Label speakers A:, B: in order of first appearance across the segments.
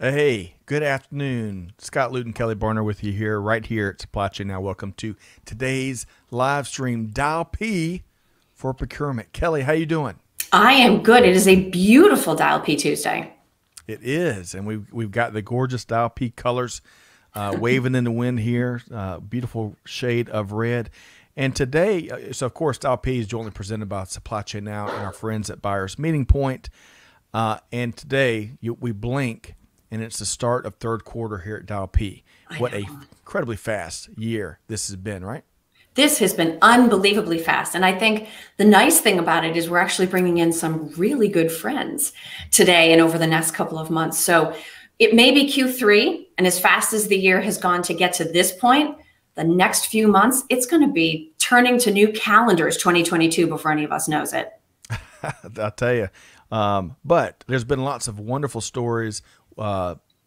A: Hey, good afternoon. Scott Luton, Kelly Barner with you here, right here at Supply Chain Now. Welcome to today's live stream, Dial P for Procurement. Kelly, how you doing?
B: I am good. It is a beautiful Dial P Tuesday.
A: It is, and we've got the gorgeous Dial P colors waving in the wind here. Beautiful shade of red. And today, so of course, Dial P is jointly presented by Supply Chain Now and our friends at Buyers Meeting Point. And today, we blink, and it's the start of third quarter here at Dial P. What a incredibly fast year this has been, right?
B: This has been unbelievably fast. And I think the nice thing about it is we're actually bringing in some really good friends today and over the next couple of months. So it may be Q3, and as fast as the year has gone to get to this point, the next few months, it's going to be turning to new calendars 2022 before any of us knows it.
A: I'll tell you. But there's been lots of wonderful stories,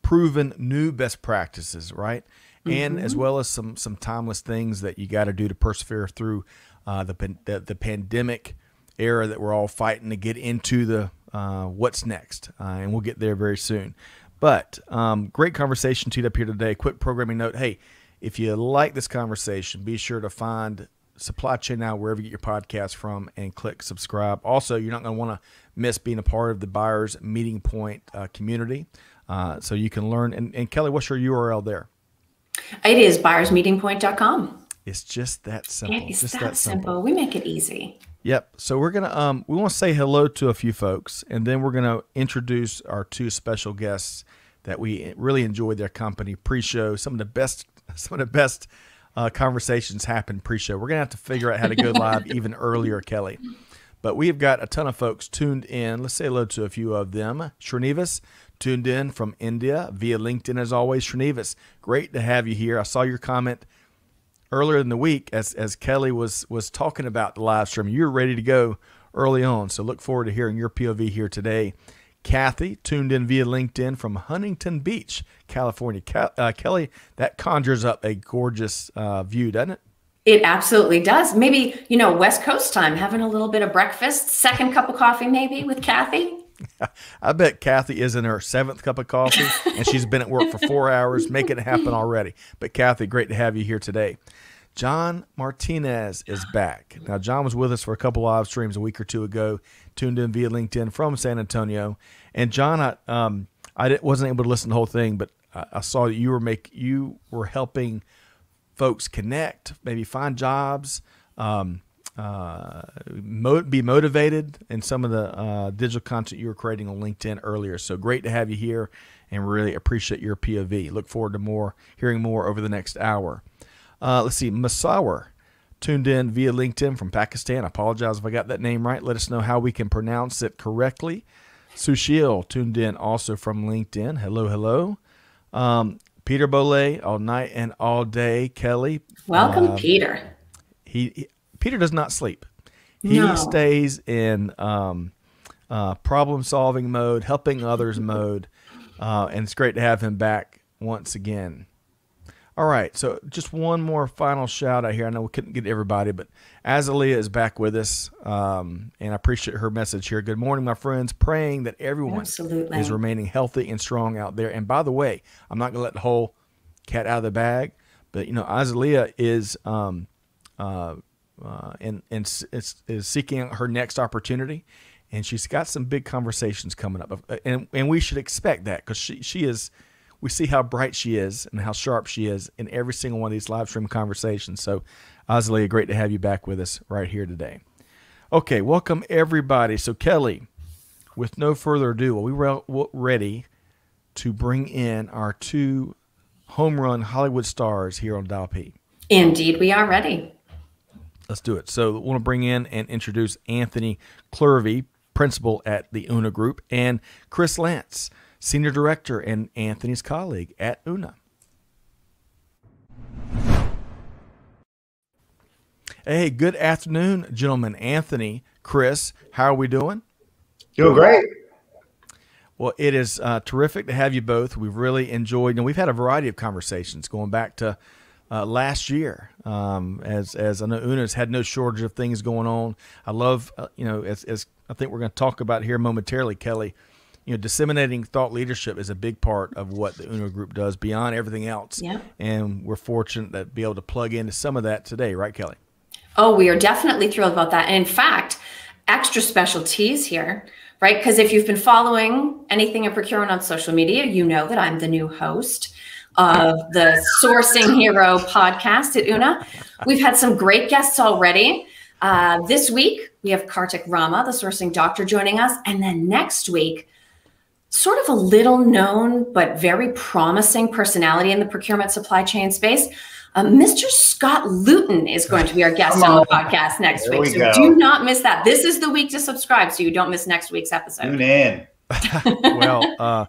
A: proven new best practices, right? And as well as some timeless things that you got to do to persevere through the pandemic era that we're all fighting to get into the what's next, and we'll get there very soon. But great conversation teed up here today. Quick programming note: hey, if you like this conversation, be sure to find Supply Chain Now wherever you get your podcast from and click subscribe. Also, you're not going to want to miss being a part of the Buyers Meeting Point community, so you can learn. And Kelly, what's your URL there?
B: It is buyersmeetingpoint.com.
A: It's just that simple.
B: It's
A: just
B: that simple. We make it easy.
A: Yep. So we're gonna we want to say hello to a few folks, and then we're gonna introduce our two special guests that we really enjoyed their company pre-show. Some of the best conversations happen pre-show. We're gonna have to figure out how to go live even earlier, Kelly. But we've got a ton of folks tuned in. Let's say hello to a few of them. Srinivas tuned in from India via LinkedIn as always. Srinivas, great to have you here. I saw your comment earlier in the week as Kelly was talking about the live stream. You're ready to go early on, so look forward to hearing your POV here today. Kathy tuned in via LinkedIn from Huntington Beach, California. Kelly, that conjures up a gorgeous view, doesn't it?
B: It absolutely does. Maybe, West Coast time, having a little bit of breakfast, second cup of coffee maybe with Kathy.
A: I bet Kathy is in her seventh cup of coffee, and she's been at work for 4 hours, making it happen already. But Kathy, great to have you here today. John Martinez is back. Now, John was with us for a couple live streams a week or two ago, tuned in via LinkedIn from San Antonio. And John, I wasn't able to listen to the whole thing, but I saw that you were helping folks connect, maybe find jobs, be motivated in some of the digital content you were creating on LinkedIn earlier. So great to have you here, and really appreciate your POV. Look forward to hearing more over the next hour. Let's see, Masawar tuned in via LinkedIn from Pakistan. I apologize if I got that name right. Let us know how we can pronounce it correctly. Sushil tuned in also from LinkedIn. Hello, hello. Peter Boley, all night and all day. Kelly.
B: Welcome, Peter.
A: Peter does not sleep.
B: No.
A: He stays in problem-solving mode, helping others mode, and it's great to have him back once again. All right, so just one more final shout out here. I know we couldn't get to everybody, but Azalea is back with us, and I appreciate her message here. Good morning, my friends. Praying that everyone is remaining healthy and strong out there. And by the way, I'm not going to let the whole cat out of the bag, but Azalea is is seeking out her next opportunity, and she's got some big conversations coming up, and we should expect that because she is. We see how bright she is and how sharp she is in every single one of these live stream conversations. So, Azalea, great to have you back with us right here today. Okay, welcome everybody. So, Kelly, with no further ado, we were ready to bring in our two home run Hollywood stars here on Dial P.
B: Indeed, we are ready.
A: Let's do it. So, I want to bring in and introduce Anthony Clervy, principal at the Una Group, and Chris Lance, Senior Director and Anthony's colleague at Una. Hey, good afternoon, gentlemen. Anthony, Chris, how are we doing?
C: Doing great.
A: Well, it is terrific to have you both. We've really enjoyed, and we've had a variety of conversations going back to last year. As I know, Una's had no shortage of things going on. I love, as I think we're going to talk about here momentarily, Kelly. disseminating thought leadership is a big part of what the Uno Group does beyond everything else.
B: Yeah.
A: And we're fortunate to be able to plug into some of that today, right, Kelly?
B: Oh, we are definitely thrilled about that. And in fact, extra special tease here, right? Because if you've been following anything in procurement on social media, you know that I'm the new host of the Sourcing Hero podcast at Una. We've had some great guests already. This week, we have Kartik Rama, the sourcing doctor, joining us. And then next week, sort of a little known but very promising personality in the procurement supply chain space, Mr. Scott Luton is going to be our guest on the podcast next week. So do not miss that. This is the week to subscribe so you don't miss next week's episode.
C: Tune in.
A: Well,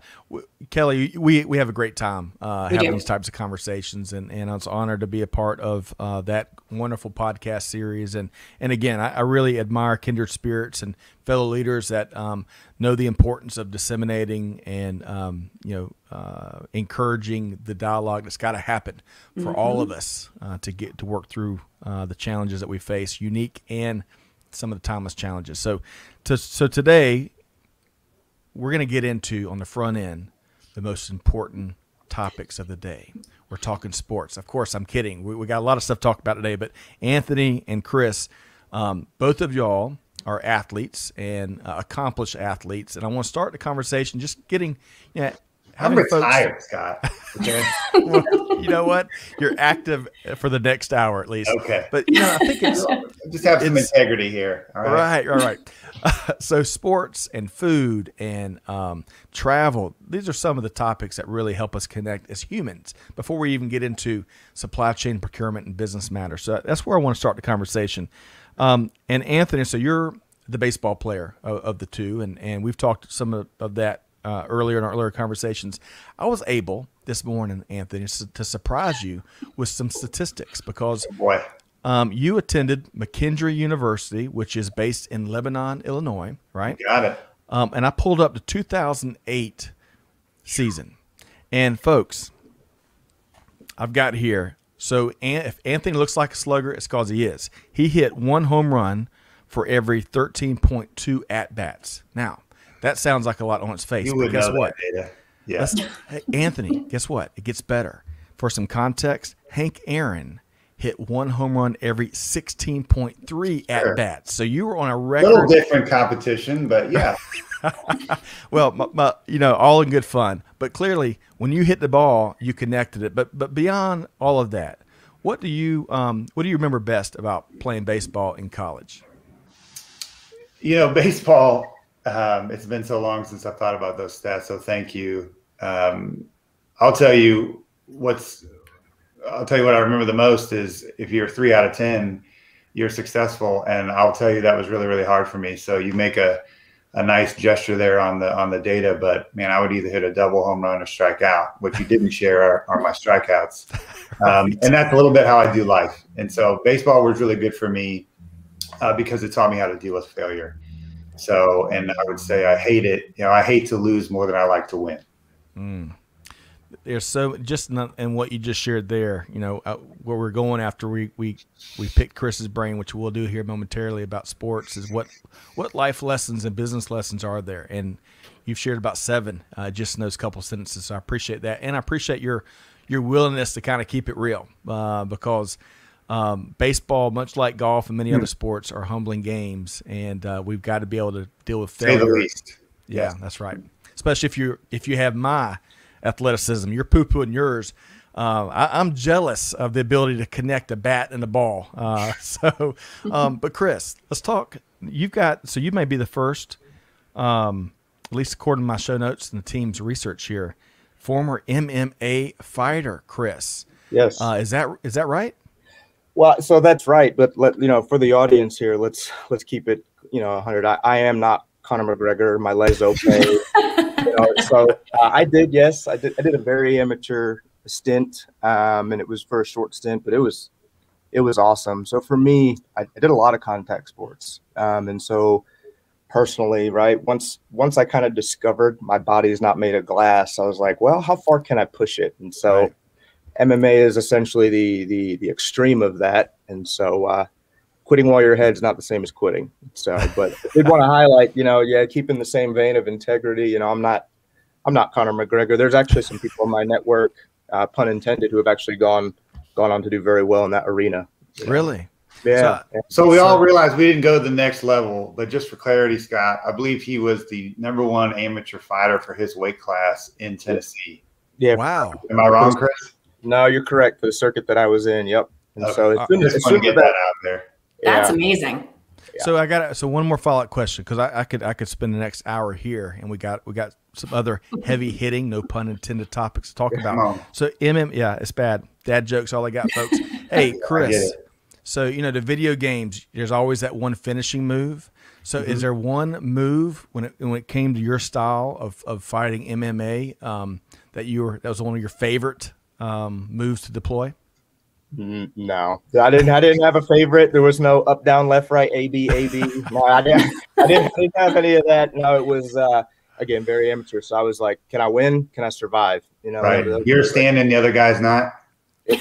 A: Kelly, we have a great time having these types of conversations, and I was honored to be a part of that wonderful podcast series. And again, I really admire kindred spirits and fellow leaders that know the importance of disseminating and encouraging the dialogue that's got to happen for all of us to get to work through the challenges that we face, unique and some of the timeless challenges. So today, we're going to get into, on the front end, the most important topics of the day. We're talking sports. Of course, I'm kidding. We got a lot of stuff to talk about today, but Anthony and Chris, both of y'all are athletes and accomplished athletes. And I want to start the conversation just getting,
C: I'm retired, Scott. Okay.
A: Well, you know what? You're active for the next hour at least.
C: Okay.
A: But I think it's
C: just have some integrity here. All right.
A: Right. So sports and food and travel, these are some of the topics that really help us connect as humans before we even get into supply chain procurement and business matters. So that's where I want to start the conversation. And Anthony, so you're the baseball player of the two, and we've talked some of that earlier in our earlier conversations. I was able this morning, Anthony, to surprise you with some statistics because you attended McKendree University, which is based in Lebanon, Illinois, right?
C: Got it.
A: And I pulled up the 2008 season. And folks, I've got here. So if Anthony looks like a slugger, it's because he is. He hit 1 home run for every 13.2 at-bats. Now, that sounds like a lot on its face.
C: You would
A: guess
C: know
A: what?
C: That data. Yeah.
A: Anthony, guess what? It gets better. For some context, Hank Aaron hit 1 home run every 16.3 at bats. So you were on a record.
C: A little different competition, but yeah.
A: Well, all in good fun. But clearly, when you hit the ball, you connected it. But beyond all of that, what do you remember best about playing baseball in college?
C: Baseball. It's been so long since I've thought about those stats, so thank you. I'll tell you what I remember the most is if you're 3 out of 10, you're successful, and I'll tell you that was really, really hard for me. So you make a nice gesture there on the data, but man, I would either hit a double home run or strike out. What you didn't share are my strikeouts, and that's a little bit how I do life. And so baseball was really good for me because it taught me how to deal with failure. So, and I would say I hate it. I hate to lose more than I like to win.
A: There's so just not, and what you just shared there, where we're going after we picked Chris's brain, which we'll do here momentarily about sports, is what life lessons and business lessons are there. And you've shared about 7 just in those couple sentences. So I appreciate that. And I appreciate your willingness to kind of keep it real because baseball, much like golf and many other sports, are humbling games, and we've got to be able to deal with failure.
C: Say the least.
A: Yeah, that's right. Especially if you have my athleticism, you're poo-pooing yours. I'm jealous of the ability to connect a bat and a ball. But Chris, let's talk. You may be the first, at least according to my show notes and the team's research here, former MMA fighter, Chris.
D: Yes.
A: Is that right?
D: Well, so that's right, but for the audience here, let's keep it 100. I am not Conor McGregor. My legs okay. I did a very amateur stint, and it was for a short stint, but it was awesome. So for me, I did a lot of contact sports, and so personally, right, once I kind of discovered my body is not made of glass, I was like, well, how far can I push it? And so. Right. MMA is essentially the extreme of that, and so quitting while you're ahead is not the same as quitting. So, but I did want to highlight, keeping the same vein of integrity. I'm not Conor McGregor. There's actually some people in my network, pun intended, who have actually gone on to do very well in that arena.
A: Really?
D: Yeah.
C: So we all realized we didn't go to the next level, but just for clarity, Scott, I believe he was the #1 amateur fighter for his weight class in Tennessee.
D: Yeah.
A: Wow.
C: Am I wrong, Chris?
D: No, you're correct. For the circuit that I was in. Yep. And so
C: just want to get that out there.
B: That's amazing.
A: Yeah. So one more follow-up question, because I could spend the next hour here, and we got some other heavy hitting, no pun intended, topics to talk about. So it's bad. Dad jokes, all I got, folks. Hey, Chris. So the video games, there's always that one finishing move. So is there one move when it came to your style of fighting MMA that was one of your favorite moves to deploy?
D: No, I didn't have a favorite. There was no up, down, left, right, A, B. No, I didn't have any of that. No, it was again very amateur. So I was like, can I win? Can I survive?
C: Right. You're standing, the other guy's not.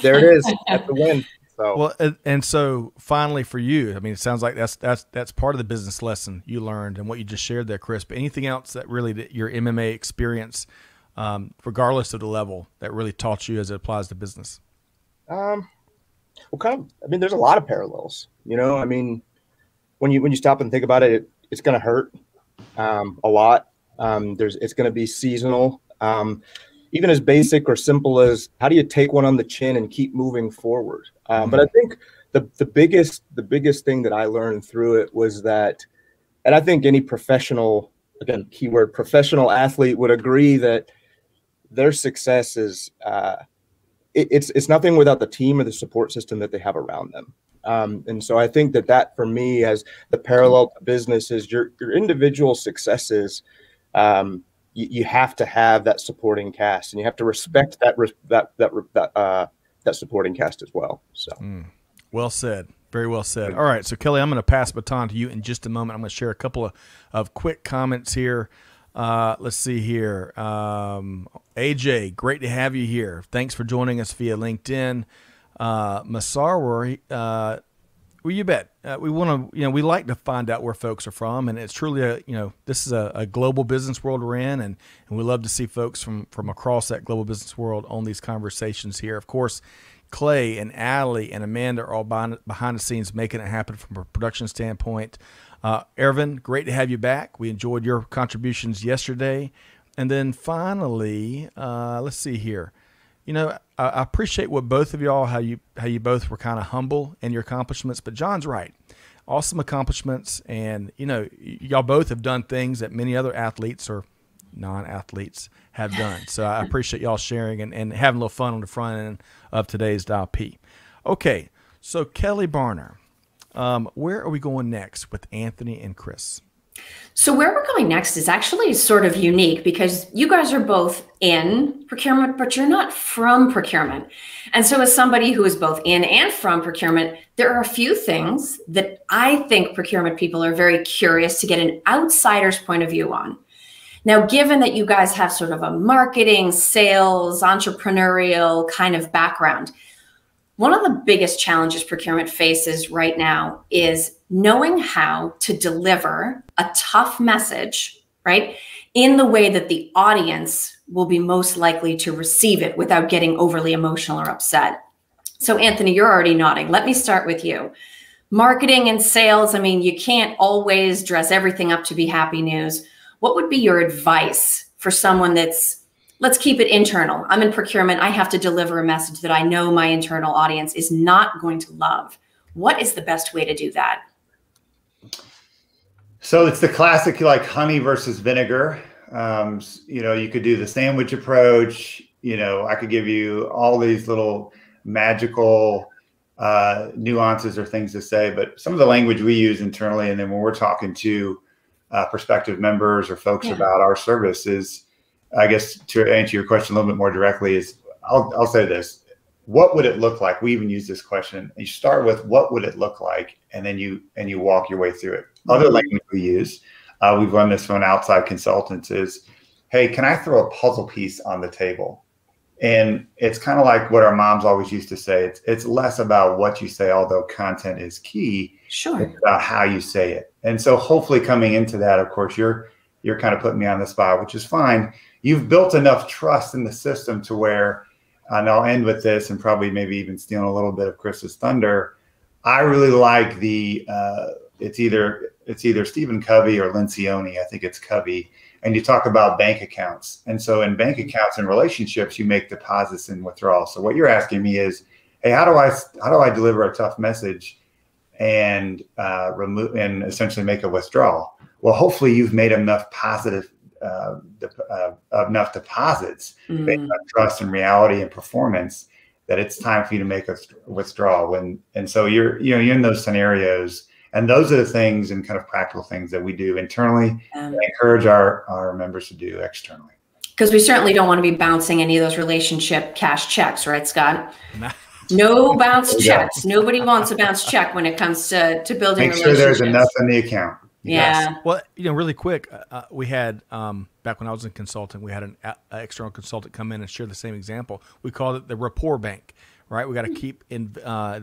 D: There it is. That's the win. So.
A: Well, and so finally for you, I mean, it sounds like that's part of the business lesson you learned and what you just shared there, Chris. But anything else that really your MMA experience, regardless of the level, that really taught you as it applies to business?
D: Well, there's a lot of parallels. I mean, when you stop and think about it, it's going to hurt a lot. It's going to be seasonal. Even as basic or simple as how do you take one on the chin and keep moving forward. But I think the biggest thing that I learned through it was that, and I think any professional, again, keyword professional athlete would agree that their success is it's nothing without the team or the support system that they have around them. And so I think that for me, as the parallel to business, is your individual successes. You have to have that supporting cast, and you have to respect that supporting cast as well. So,
A: well said, very well said. All right, so Kelly, I'm going to pass the baton to you in just a moment. I'm going to share a couple of quick comments here. Let's see here. AJ, great to have you here. Thanks for joining us via LinkedIn. Masarwar, well, you bet. We want to, we like to find out where folks are from, and it's truly this is a global business world we're in, and we love to see folks from across that global business world on these conversations here. Of course, Clay and Allie and Amanda are all behind the scenes making it happen from a production standpoint. Ervin, great to have you back. We enjoyed your contributions yesterday. And then finally, let's see here. I appreciate what both of y'all, how you both were kind of humble in your accomplishments, but John's right. Awesome accomplishments. And, y'all both have done things that many other athletes or non-athletes have done. So I appreciate y'all sharing and having a little fun on the front end of today's Dial P. Okay. So Kelly Barner, where are we going next with Anthony and Chris?
B: So where we're going next is actually sort of unique because you guys are both in procurement, but you're not from procurement. And so as somebody who is both in and from procurement, there are a few things that I think procurement people are very curious to get an outsider's point of view on. Now, given that you guys have sort of a marketing, sales, entrepreneurial kind of background, one of the biggest challenges procurement faces right now is knowing how to deliver a tough message, right, in the way that the audience will be most likely to receive it without getting overly emotional or upset. So, Anthony, you're already nodding. Let me start with you. Marketing and sales, I mean, you can't always dress everything up to be happy news. What would be your advice for someone let's keep it internal. I'm in procurement. I have to deliver a message that I know my internal audience is not going to love. What is the best way to do that?
C: So it's the classic, like honey versus vinegar. You could do the sandwich approach. I could give you all these little magical nuances or things to say, but some of the language we use internally, and then when we're talking to prospective members or folks about our service is, I guess to answer your question a little bit more directly is I'll say this. What would it look like? We even use this question. You start with what would it look like? And then you walk your way through it. Other language we use, we've run this from an outside consultant is, hey, can I throw a puzzle piece on the table? And it's kind of like what our moms always used to say. It's less about what you say, although content is key.
B: Sure.
C: It's about how you say it. And so hopefully coming into that, of course, you're kind of putting me on the spot, which is fine. You've built enough trust in the system to where, and I'll end with this and probably maybe even stealing a little bit of Chris's thunder. I really like it's either Stephen Covey or Lencioni. I think it's Covey. And you talk about bank accounts. And so in bank accounts and relationships, you make deposits and withdrawals. So what you're asking me is, hey, how do I deliver a tough message and remove and essentially make a withdrawal? Well, hopefully you've made enough positive enough deposits based on trust and reality and performance that it's time for you to make a withdrawal. And so you're in those scenarios, and those are the things and kind of practical things that we do internally and encourage our members to do externally.
B: Because we certainly don't want to be bouncing any of those relationship cash checks, right, Scott? No bounce checks. Nobody wants a bounce check when it comes to building relationships.
C: Make sure there's enough in the account.
B: Yeah.
A: Yes. Well, really quick, we had back when I was in consulting, we had an external consultant come in and share the same example. We called it the rapport bank, right? We got to keep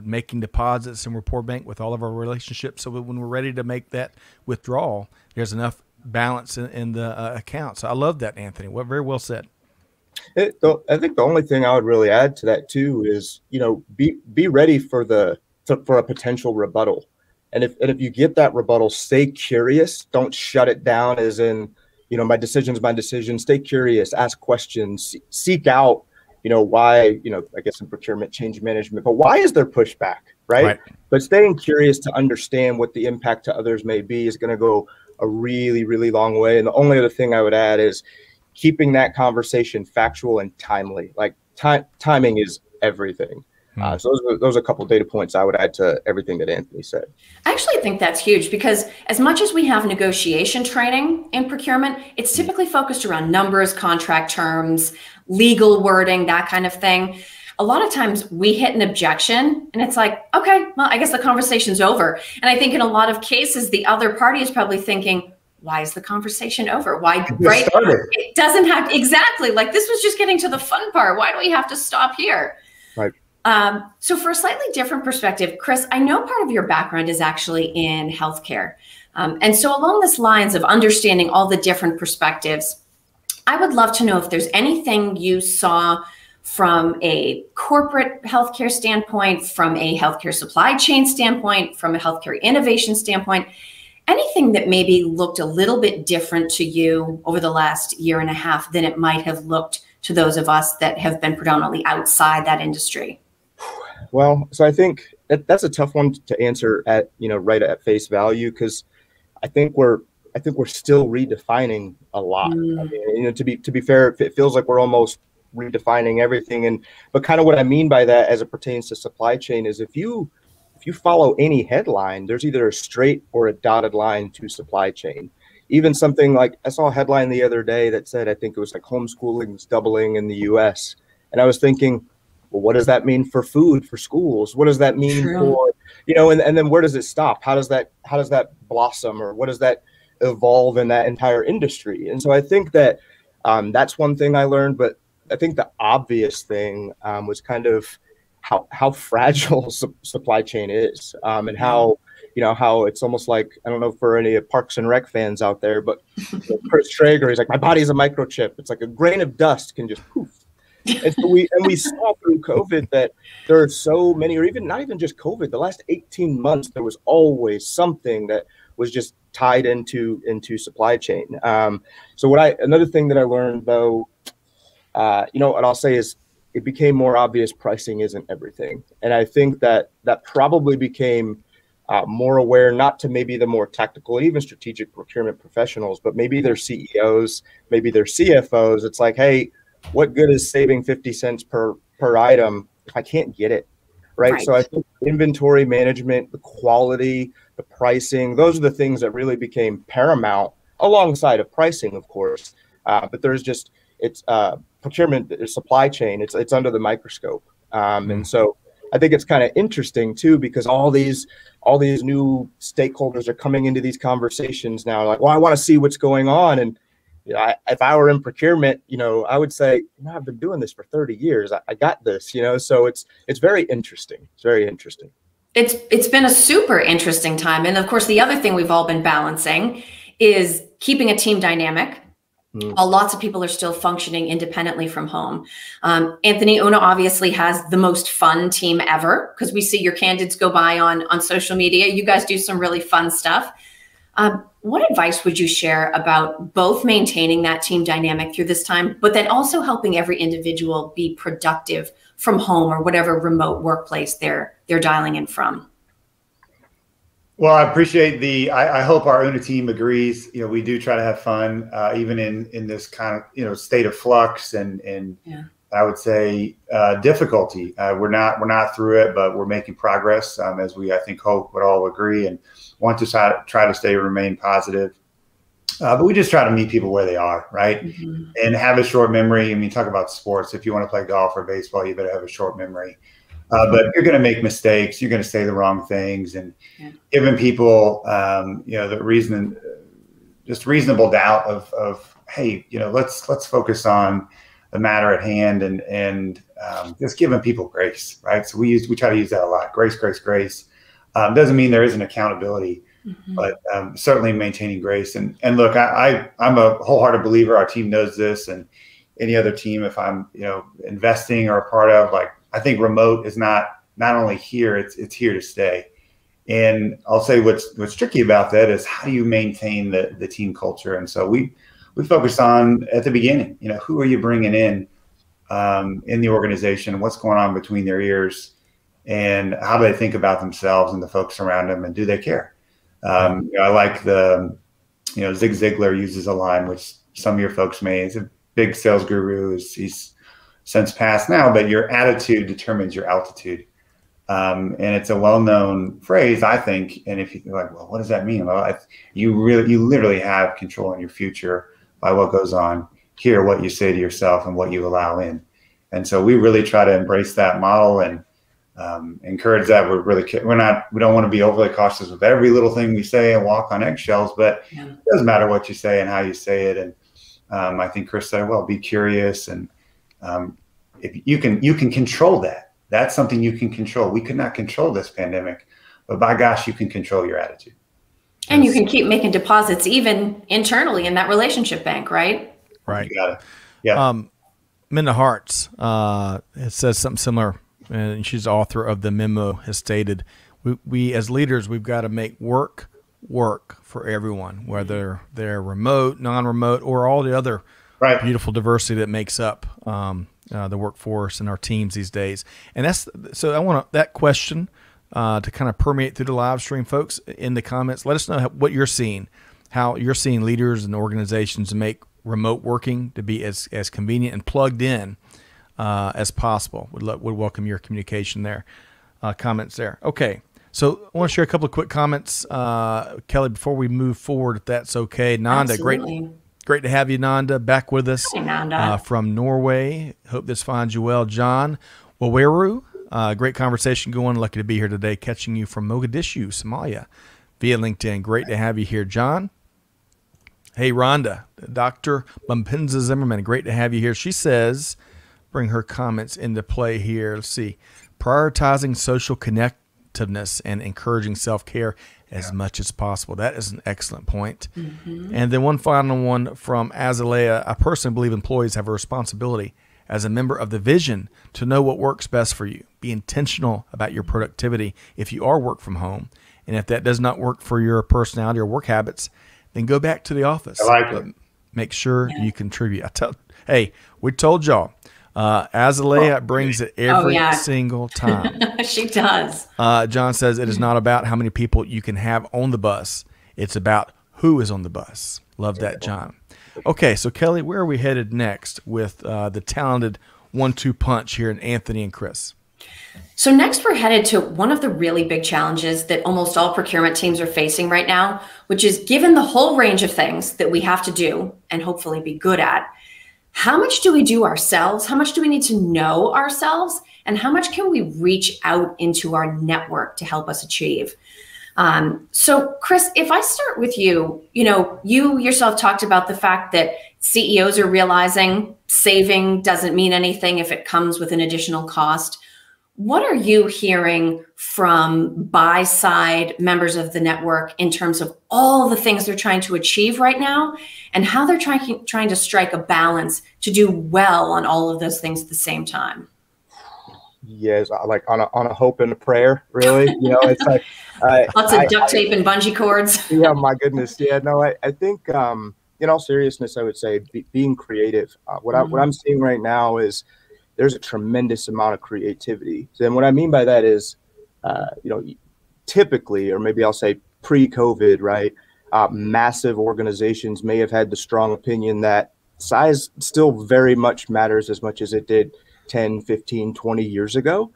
A: making deposits in rapport bank with all of our relationships, so that when we're ready to make that withdrawal, there's enough balance in the account. So I love that, Anthony. Very well said.
D: I think the only thing I would really add to that too is, be ready for a potential rebuttal. And if you get that rebuttal, stay curious. Don't shut it down as in, my decision's my decision. Stay curious, ask questions, seek out, why, I guess in procurement, change management, but why is there pushback, right? But staying curious to understand what the impact to others may be is going to go a really, really long way. And the only other thing I would add is keeping that conversation factual and timely. Like timing is everything. So those are a couple of data points I would add to everything that Anthony said.
B: I actually think that's huge, because as much as we have negotiation training in procurement, it's typically focused around numbers, contract terms, legal wording, that kind of thing. A lot of times we hit an objection and it's like, okay, well, I guess the conversation's over. And I think in a lot of cases, the other party is probably thinking, why is the conversation over? Why, right? It doesn't have, exactly, like this was just getting to the fun part. Why do we have to stop here?
D: Right.
B: So for a slightly different perspective, Chris, I know part of your background is actually in healthcare. And so along this lines of understanding all the different perspectives, I would love to know if there's anything you saw from a corporate healthcare standpoint, from a healthcare supply chain standpoint, from a healthcare innovation standpoint, anything that maybe looked a little bit different to you over the last year and a half than it might have looked to those of us that have been predominantly outside that industry?
D: Well, so I think that's a tough one to answer at, right at face value, because I think we're still redefining a lot. I mean, to be fair, it feels like we're almost redefining everything. But kind of what I mean by that as it pertains to supply chain is if you follow any headline, there's either a straight or a dotted line to supply chain. Even something like, I saw a headline the other day that said, I think it was like homeschooling is doubling in the US. And I was thinking, well, what does that mean for food, for schools? What does that mean for, and then where does it stop? How does that blossom, or what does that evolve in that entire industry? And so I think that that's one thing I learned, but I think the obvious thing was kind of how fragile supply chain is, and how it's almost like, I don't know for any Parks and Rec fans out there, but Chris Traeger, he's like, my body's a microchip. It's like a grain of dust can just poof. And so we saw through COVID that there are so many, or even not even just COVID, the last 18 months, there was always something that was just tied into supply chain. So another thing that I learned though, what I'll say is it became more obvious pricing isn't everything. And I think that probably became more aware, not to maybe the more tactical, even strategic procurement professionals, but maybe their CEOs, maybe their CFOs. It's like, hey, what good is saving 50 cents per item if I can't get it, right? So I think inventory management, the quality, the pricing, those are the things that really became paramount alongside of pricing, of course. But there's just, it's procurement, supply chain, it's under the microscope. And so I think it's kind of interesting too, because all these new stakeholders are coming into these conversations now, like, well, I want to see what's going on. And if I were in procurement, I would say, I've been doing this for 30 years. I got this, so it's very interesting. It's very interesting.
B: It's been a super interesting time. And of course, the other thing we've all been balancing is keeping a team dynamic while lots of people are still functioning independently from home. Anthony, Una obviously has the most fun team ever because we see your candids go by on social media. You guys do some really fun stuff. What advice would you share about both maintaining that team dynamic through this time, but then also helping every individual be productive from home or whatever remote workplace they're dialing in from?
C: Well, I appreciate I hope our Una team agrees. You know, we do try to have fun, even in this kind of, you know, state of flux and I would say difficulty. We're not through it, but we're making progress, as we, I think, hope would all agree, and want to try to remain positive. But we just try to meet people where they are, right? And have a short memory. I mean, talk about sports. If you want to play golf or baseball, you better have a short memory. But you're going to make mistakes. You're going to say the wrong things, and giving people, you know, the reason, just reasonable doubt of, hey, you know, let's focus on the matter at hand, and just giving people grace, right? So we try to use that a lot. Grace. Doesn't mean there isn't accountability, but certainly maintaining grace. And look, I'm a wholehearted believer. Our team knows this, and any other team, if I'm, you know, investing or a part of, like, I think remote is not only here, it's here to stay. And I'll say what's tricky about that is how do you maintain the team culture? And so we focus on at the beginning, you know, who are you bringing in the organization, what's going on between their ears, and how do they think about themselves and the folks around them, and do they care? You know, I like Zig Ziglar uses a line which some of your folks may. He's a big sales guru. He's since passed now, but your attitude determines your altitude. And it's a well-known phrase, I think. And if you're like, well, what does that mean? Well, you literally have control in your future by what goes on here, what you say to yourself, and what you allow in. And so we really try to embrace that model and encourage that. We don't want to be overly cautious with every little thing we say and walk on eggshells, but it doesn't matter what you say and how you say it. And I think Chris said, well, be curious, and if you can control that. That's something you can control. We could not control this pandemic, but by gosh, you can control your attitude.
B: And you can keep making deposits even internally in that relationship bank, right?
A: Right.
C: You got it. Yeah.
A: Minda Harts, it says something similar, and she's the author of the memo, has stated, we as leaders, we've got to make work for everyone, whether they're remote, non-remote, or all the other beautiful diversity that makes up the workforce and our teams these days. And so I want that question to kind of permeate through the live stream. Folks, in the comments, let us know what you're seeing, how you're seeing leaders and organizations make remote working to be as convenient and plugged in as possible. Would welcome your communication there, comments there. Okay. So I want to share a couple of quick comments, Kelly, before we move forward, if that's okay. Nanda, great to have you, Nanda, back with us.
B: Hi, Nanda.
A: From Norway. Hope this finds you well. John Waweru, great conversation going. Lucky to be here today, catching you from Mogadishu, Somalia, via LinkedIn. Great to have you here, John. Hey, Rhonda, Dr. Bumpinza Zimmerman, great to have you here. She says, bring her comments into play here. Let's see. Prioritizing social connectiveness and encouraging self-care as much as possible. That is an excellent point. And then one final one from Azalea. I personally believe employees have a responsibility as a member of the vision to know what works best for you. Be intentional about your productivity if you are work from home. And if that does not work for your personality or work habits, then go back to the office.
C: I like it.
A: Make sure you contribute. Hey, we told y'all. Azalea brings it every single time.
B: She does.
A: John says it is not about how many people you can have on the bus. It's about who is on the bus. Love that, John. Okay, so Kelly, where are we headed next with the talented 1-2 punch here in Anthony and Chris?
B: So next we're headed to one of the really big challenges that almost all procurement teams are facing right now, which is given the whole range of things that we have to do and hopefully be good at, how much do we do ourselves? How much do we need to know ourselves? And how much can we reach out into our network to help us achieve? So Chris, if I start with you, you yourself talked about the fact that CEOs are realizing saving doesn't mean anything if it comes with an additional cost. What are you hearing from buy side members of the network in terms of all the things they're trying to achieve right now and how they're trying to strike a balance to do well on all of those things at the same time?
D: Yes, like on a hope and a prayer, really. It's like
B: lots of duct tape and bungee cords.
D: Yeah, my goodness. Yeah, no, I think in all seriousness, I would say being creative. What I'm seeing right now is there's a tremendous amount of creativity. And what I mean by that is, typically, or maybe I'll say pre-COVID, right? Massive organizations may have had the strong opinion that size still very much matters as much as it did 10, 15, 20 years ago.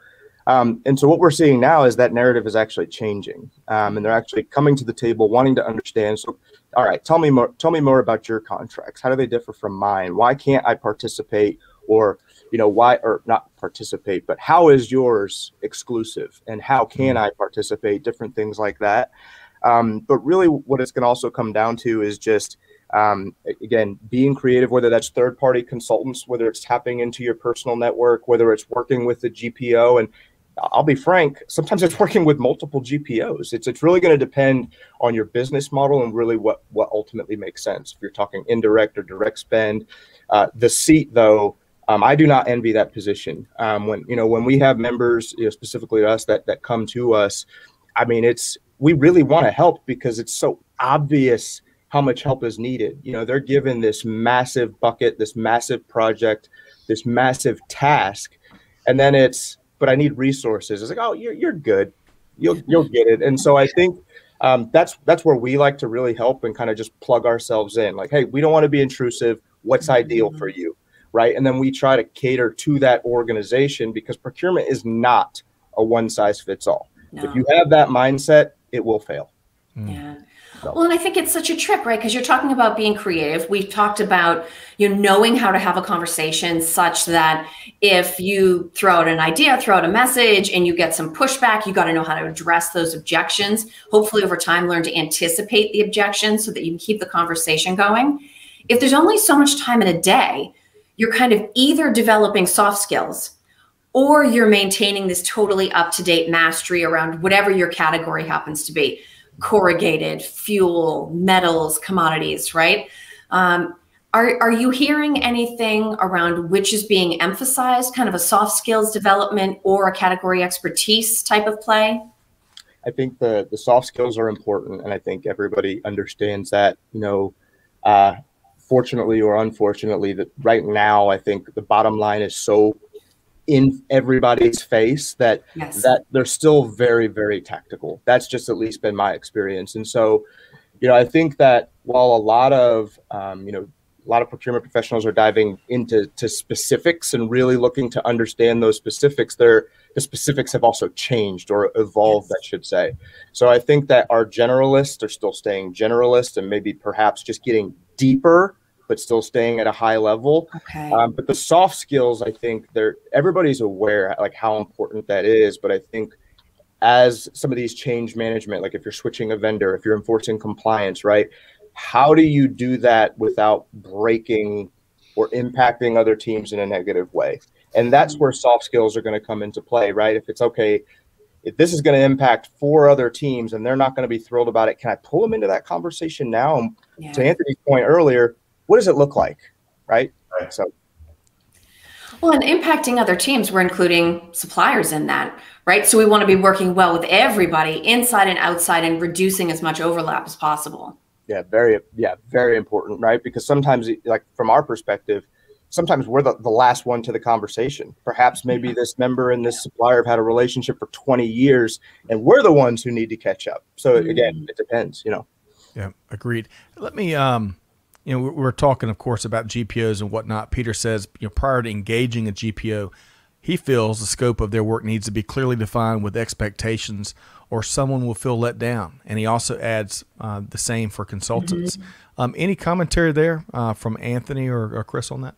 D: And so what we're seeing now is that narrative is actually changing. And they're actually coming to the table wanting to understand. So, all right, tell me more about your contracts. How do they differ from mine? Why can't I participate? Or, why, or not participate, but how is yours exclusive? And how can I participate? Different things like that. But really what it's going to also come down to is just, again, being creative, whether that's third-party consultants, whether it's tapping into your personal network, whether it's working with the GPO. And I'll be frank, sometimes it's working with multiple GPOs. It's really going to depend on your business model and really what ultimately makes sense. If you're talking indirect or direct spend, the seat though, I do not envy that position. When we have members, specifically us that come to us, I mean, we really want to help because it's so obvious how much help is needed. They're given this massive bucket, this massive project, this massive task, and then but I need resources. It's like, oh, you're good, you'll get it. And so I think that's where we like to really help and kind of just plug ourselves in. Like, hey, we don't want to be intrusive. What's ideal for you, right? And then we try to cater to that organization because procurement is not a one size fits all. No. If you have that mindset, it will fail.
B: Yeah. Well, and I think it's such a trick, right? Because you're talking about being creative. We've talked about, knowing how to have a conversation such that if you throw out an idea, throw out a message, and you get some pushback, you got to know how to address those objections. Hopefully over time, learn to anticipate the objections so that you can keep the conversation going. If there's only so much time in a day, you're kind of either developing soft skills or you're maintaining this totally up-to-date mastery around whatever your category happens to be. Corrugated, fuel, metals, commodities, right? Are you hearing anything around which is being emphasized, kind of a soft skills development or a category expertise type of play?
D: I think the soft skills are important, and I think everybody understands that. Fortunately or unfortunately, that right now, I think the bottom line is so in everybody's face that they're still very, very tactical. That's just at least been my experience. And so, I think that while a lot of procurement professionals are diving into specifics and really looking to understand those specifics, the specifics have also changed or evolved, I should say. So I think that our generalists are still staying generalists and maybe perhaps just getting deeper but still staying at a high level.
B: Okay.
D: But the soft skills, I think everybody's aware like how important that is. But I think as some of these change management, like if you're switching a vendor, if you're enforcing compliance, right? How do you do that without breaking or impacting other teams in a negative way? And that's where soft skills are going to come into play, right? If it's okay, if this is going to impact 4 other teams and they're not going to be thrilled about it, can I pull them into that conversation now? And to Anthony's point earlier, what does it look like, right? So,
B: well, and impacting other teams, we're including suppliers in that, right? So we want to be working well with everybody inside and outside and reducing as much overlap as possible.
D: Yeah, very important, right? Because sometimes, like from our perspective, sometimes we're the last one to the conversation. Perhaps maybe this member and this supplier have had a relationship for 20 years and we're the ones who need to catch up. So again, it depends,
A: Yeah, agreed. Let me, we're talking, of course, about GPOs and whatnot. Peter says, prior to engaging a GPO, he feels the scope of their work needs to be clearly defined with expectations or someone will feel let down. And he also adds the same for consultants. Any commentary there from Anthony or Chris on that?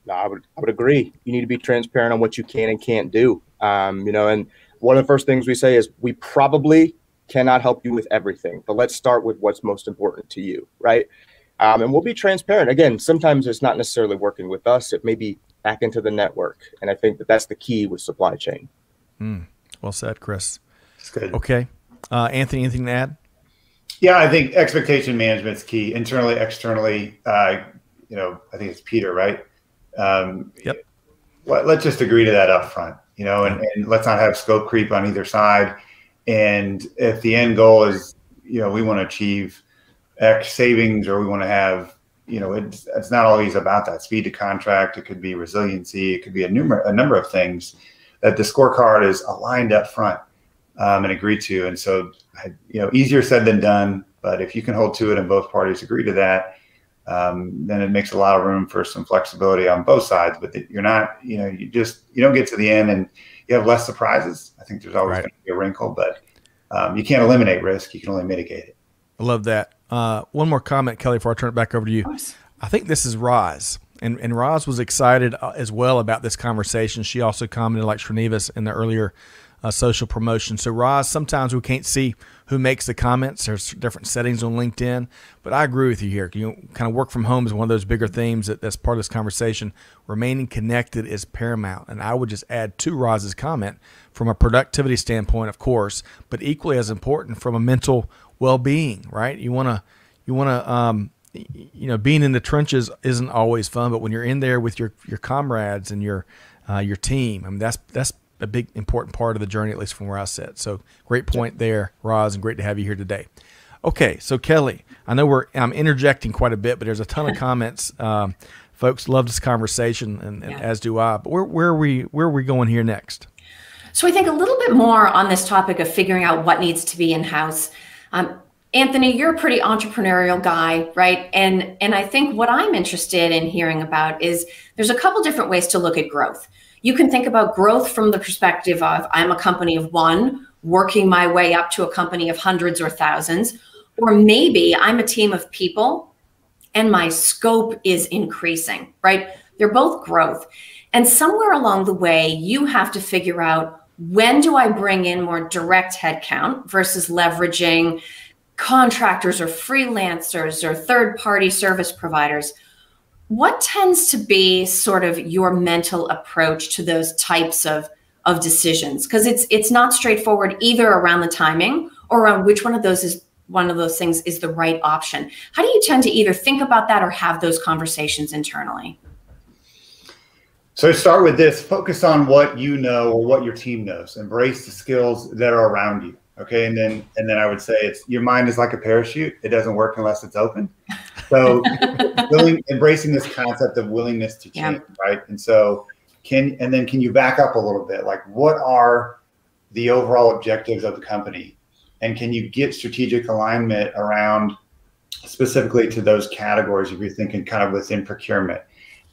D: No, I would agree. You need to be transparent on what you can and can't do. And one of the first things we say is we probably cannot help you with everything, but let's start with what's most important to you, right? And we'll be transparent. Again, sometimes it's not necessarily working with us. It may be back into the network. And I think that's the key with supply chain.
A: Well said, Chris.
C: It's good.
A: Okay. Anthony, anything to add?
C: Yeah, I think expectation management is key, internally, externally. I think it's Peter, right?
A: Yep.
C: Let's just agree to that up front, and let's not have scope creep on either side. And if the end goal is, we want to achieve X savings, or we want to have, it's not always about that speed to contract. It could be resiliency. It could be a number of things that the scorecard is aligned up front and agreed to. And so, easier said than done. But if you can hold to it and both parties agree to that, then it makes a lot of room for some flexibility on both sides. But you're not, you don't get to the end and you have less surprises. I think there's always going to be a wrinkle, but you can't eliminate risk. You can only mitigate it.
A: I love that. One more comment, Kelly, before I turn it back over to you. I think this is Roz. And Roz was excited as well about this conversation. She also commented like Srinivas in the earlier social promotion. So Roz, sometimes we can't see who makes the comments. There's different settings on LinkedIn, but I agree with you here. Kind of work from home is one of those bigger themes that's part of this conversation. Remaining connected is paramount. And I would just add to Roz's comment from a productivity standpoint, of course, but equally as important from a mental well-being, right? You want to, being in the trenches isn't always fun, but when you're in there with your comrades and your team, I mean, that's a big important part of the journey, at least from where I sit. So great point there, Roz, and great to have you here today. Okay, so Kelly, I know I'm interjecting quite a bit, but there's a ton of comments. Folks love this conversation, and as do I. But where are we going here next?
B: So I think a little bit more on this topic of figuring out what needs to be in-house. Anthony, you're a pretty entrepreneurial guy, right? And I think what I'm interested in hearing about is there's a couple different ways to look at growth. You can think about growth from the perspective of I'm a company of one, working my way up to a company of hundreds or thousands, or maybe I'm a team of people and my scope is increasing, right? They're both growth. And somewhere along the way, you have to figure out, when do I bring in more direct headcount versus leveraging contractors or freelancers or third-party service providers? What tends to be sort of your mental approach to those types of decisions? Because it's not straightforward either around the timing or around which one of those things is the right option. How do you tend to either think about that or have those conversations internally?
C: So start with this: focus on what you know or what your team knows. Embrace the skills that are around you. Okay, and then I would say your mind is like a parachute. It doesn't work unless it's open. So embracing this concept of willingness to change, right? And so can you back up a little bit? Like, what are the overall objectives of the company? And can you get strategic alignment around specifically to those categories if you're thinking kind of within procurement?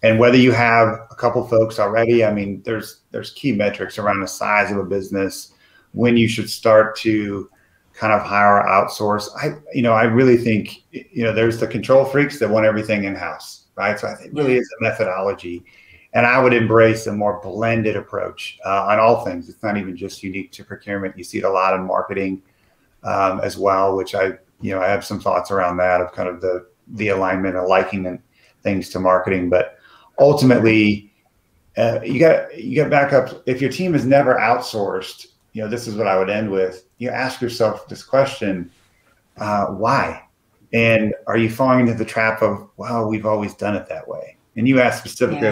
C: And whether you have a couple folks already, I mean, there's key metrics around the size of a business, when you should start to kind of hire or outsource. I really think, there's the control freaks that want everything in-house, right? So I think it really is a methodology. And I would embrace a more blended approach on all things. It's not even just unique to procurement. You see it a lot in marketing as well, which I have some thoughts around that of kind of the alignment and liking things to marketing. But ultimately, you got to back up. If your team is never outsourced, this is what I would end with. You ask yourself this question: why? And are you falling into the trap of, well, we've always done it that way? And you ask specifically,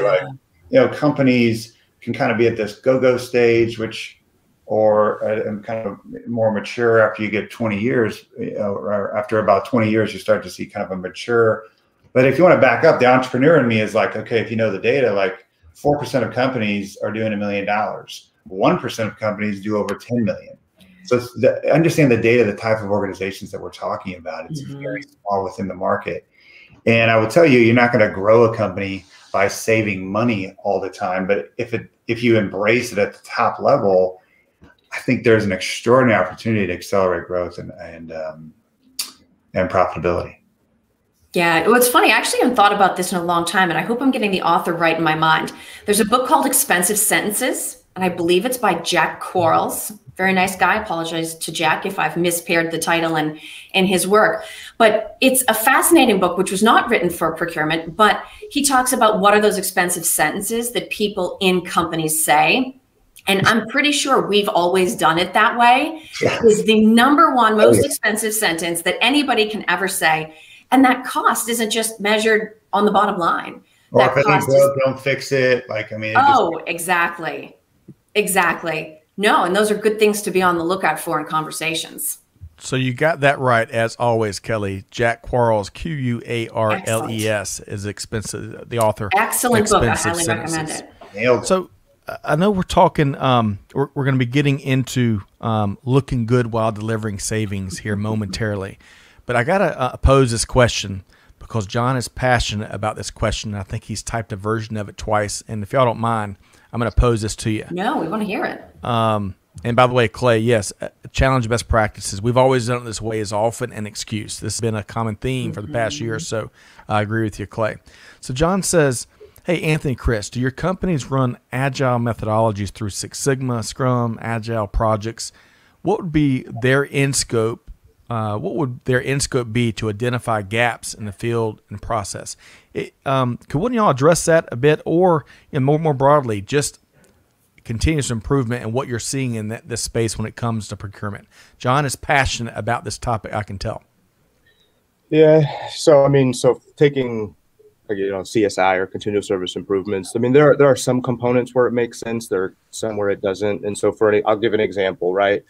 C: companies can kind of be at this go-go stage, or kind of more mature after you get 20 years, or after about 20 years, you start to see kind of a mature. But if you want to back up, the entrepreneur in me is like, okay, if you know the data, like 4% of companies are doing $1 million. 1% of companies do over 10 million. So understand the data, the type of organizations that we're talking about. It's very small within the market. And I will tell you, you're not going to grow a company by saving money all the time. But if you embrace it at the top level, I think there's an extraordinary opportunity to accelerate growth and profitability.
B: Yeah, well, it's funny. I actually haven't thought about this in a long time, and I hope I'm getting the author right in my mind. There's a book called Expensive Sentences, and I believe it's by Jack Quarles. Very nice guy. I apologize to Jack if I've mispaired the title and his work. But it's a fascinating book, which was not written for procurement, but he talks about what are those expensive sentences that people in companies say, And I'm pretty sure we've always done it that way.
C: Yeah.
B: Is the number one most expensive sentence that anybody can ever say. And that cost isn't just measured on the bottom line.
C: Or
B: That
C: if it ain't
B: cost
C: broke, don't fix it. Like, I mean,
B: exactly. Exactly. No, and those are good things to be on the lookout for in conversations.
A: So you got that right, as always, Kelly. Jack Quarles, Quarles, is expensive. The author.
B: Excellent book. I
A: Expensive
B: highly recommend
A: Sentences.
B: it.
C: nailed it.
A: So I know we're talking. We're going to be getting into looking good while delivering savings here momentarily, but I got to pose this question because John is passionate about this question. I think he's typed a version of it twice, and if y'all don't mind, I'm going to pose this to you.
B: No, we want to hear it.
A: And by the way, Clay, yes, challenge best practices. We've always done it this way is often an excuse. This has been a common theme for the past year or so. I agree with you, Clay. So John says, hey, Anthony, Chris, do your companies run agile methodologies through Six Sigma, Scrum, Agile projects? What would be their end scope? What would their end scope be to identify gaps in the field and process? Could one of y'all address that a bit, or more broadly, just continuous improvement and what you're seeing in this space when it comes to procurement? John is passionate about this topic, I can tell.
D: Yeah. So, I mean, taking, CSI or continuous service improvements, I mean, there are some components where it makes sense. There are some where it doesn't. And so I'll give an example, right?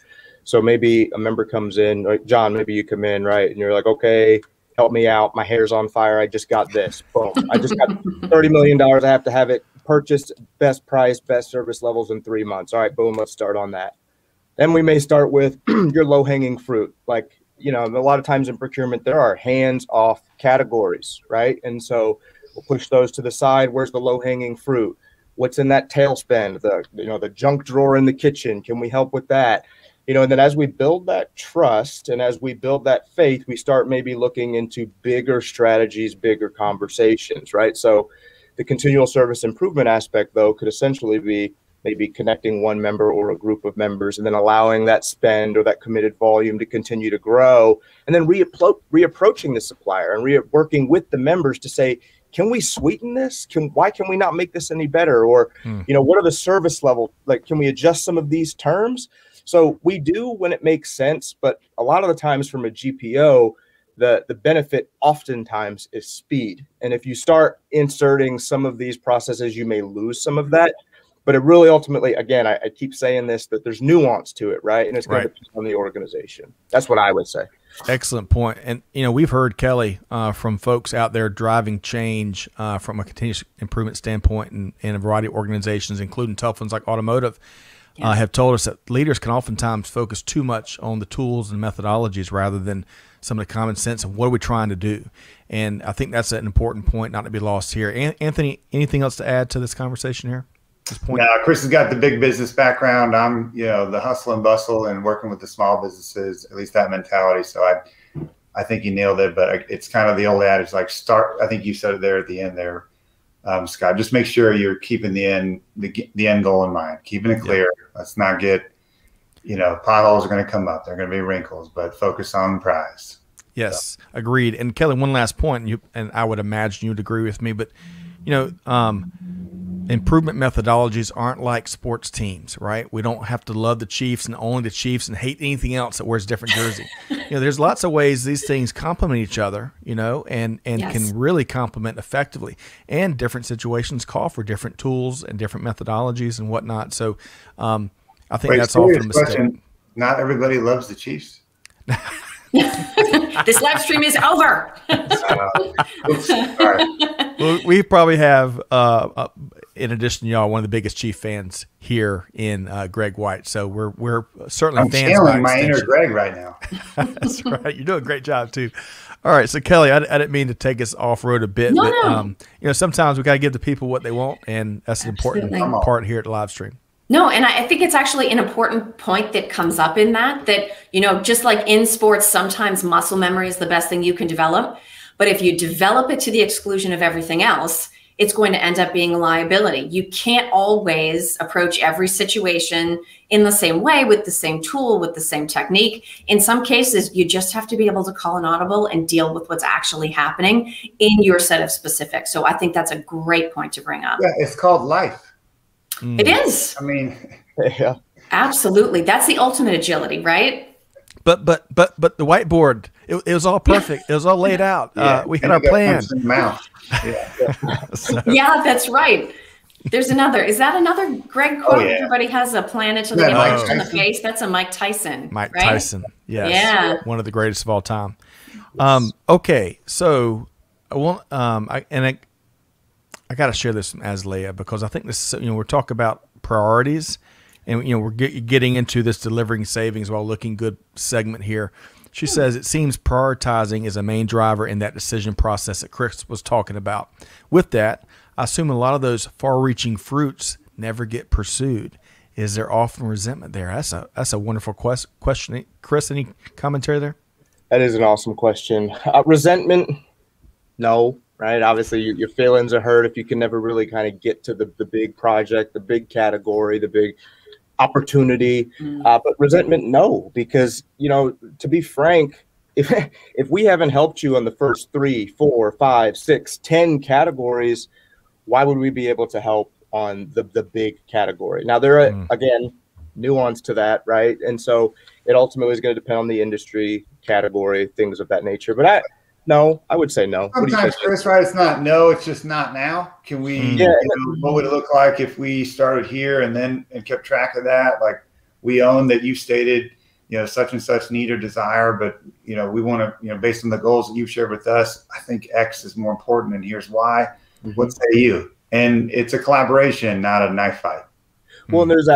D: So maybe a member comes in, like John, maybe you come in, right? And you're like, okay, help me out. My hair's on fire. I just got this. Boom. I just got $30 million. I have to have it purchased, best price, best service levels in 3 months. All right, boom, let's start on that. Then we may start with your low-hanging fruit. Like, a lot of times in procurement, there are hands-off categories, right? And so we'll push those to the side. Where's the low-hanging fruit? What's in that tailspin? The junk drawer in the kitchen. Can we help with that? And then as we build that trust and as we build that faith, we start maybe looking into bigger strategies, bigger conversations, right? So the continual service improvement aspect, though, could essentially be maybe connecting one member or a group of members and then allowing that spend or that committed volume to continue to grow, and then reapproaching the supplier and working with the members to say, can we sweeten this? Why can we not make this any better? Or, what are the service level? Like, can we adjust some of these terms? So we do when it makes sense, but a lot of the times from a GPO, the benefit oftentimes is speed. And if you start inserting some of these processes, you may lose some of that. But it really ultimately, again, I keep saying this, that there's nuance to it, right? And it's going to depend on the organization. That's what I would say.
A: Excellent point. And, we've heard, Kelly, from folks out there driving change from a continuous improvement standpoint in a variety of organizations, including tough ones like automotive, have told us that leaders can oftentimes focus too much on the tools and methodologies rather than some of the common sense of what are we trying to do. And I think that's an important point not to be lost here. Anthony, anything else to add to this conversation here? This point?
C: No, Chris has got the big business background. I'm, the hustle and bustle and working with the small businesses, at least that mentality. So I think you nailed it, but it's kind of the old adage, like I think you said it there at the end there, Scott, just make sure you're keeping the end goal in mind, keeping it clear. Yeah. Let's not get, potholes are going to come up. They're going to be wrinkles, but focus on the prize.
A: Yes, so. Agreed. And Kelly, one last point, and I would imagine you'd agree with me, but improvement methodologies aren't like sports teams, right? We don't have to love the Chiefs and only the Chiefs and hate anything else that wears a different jersey. There's lots of ways these things complement each other, and yes, can really complement effectively. And different situations call for different tools and different methodologies and whatnot. So I think that's often a mistake. Question.
C: Not everybody loves the Chiefs.
B: This live stream is over.
C: Oops. All right.
A: Well, we probably have, in addition to y'all, one of the biggest Chief fans here in Greg White. So we're certainly
C: I'm
A: fans.
C: I'm channeling my inner Greg right now.
A: That's right. You're doing a great job too. All right. So Kelly, I didn't mean to take us off road a bit, but sometimes we got to give the people what they want, and that's an important part here at the live stream.
B: No, and I think it's actually an important point that comes up in that, just like in sports, sometimes muscle memory is the best thing you can develop. But if you develop it to the exclusion of everything else, it's going to end up being a liability. You can't always approach every situation in the same way, with the same tool, with the same technique. In some cases, you just have to be able to call an audible and deal with what's actually happening in your set of specifics. So I think that's a great point to bring up.
C: Yeah, it's called life.
B: It is.
C: I mean,
D: Yeah.
B: Absolutely. That's the ultimate agility, right?
A: But the whiteboard, it was all perfect. It was all laid out. We had our plan.
C: So,
B: Yeah, that's right. There's another. Is that another Greg quote?
C: yeah.
B: Everybody has a plan until they get punched in the face. That's a Mike Tyson.
A: Mike
B: right?
A: Tyson. Yes.
B: Yeah.
A: One of the greatest of all time. Okay. So I want, I got to share this from Azalea because I think this, we're talking about priorities and, we're getting into this delivering savings while looking good segment here. She says it seems prioritizing is a main driver in that decision process that Chris was talking about. With that, I assume a lot of those far-reaching fruits never get pursued. Is there often resentment there? That's a wonderful question. Chris, any commentary there?
D: That is an awesome question. Resentment, no, right? Obviously, your feelings are hurt if you can never really kind of get to the big project, the big category, the big opportunity. But resentment, no, because, to be frank, if we haven't helped you on the first 3, 4, 5, 6, 10 categories, why would we be able to help on the big category? Now, there are, again, nuance to that, right? And so it ultimately is going to depend on the industry, category, things of that nature. But I would say no.
C: Sometimes, Chris, right? It's not no, it's just not now. Can we, what would it look like if we started here and kept track of that? Like we own that you stated, such and such need or desire, but, we want to, based on the goals that you've shared with us, I think X is more important and here's why. What say you? And it's a collaboration, not a knife fight.
D: Well, and there's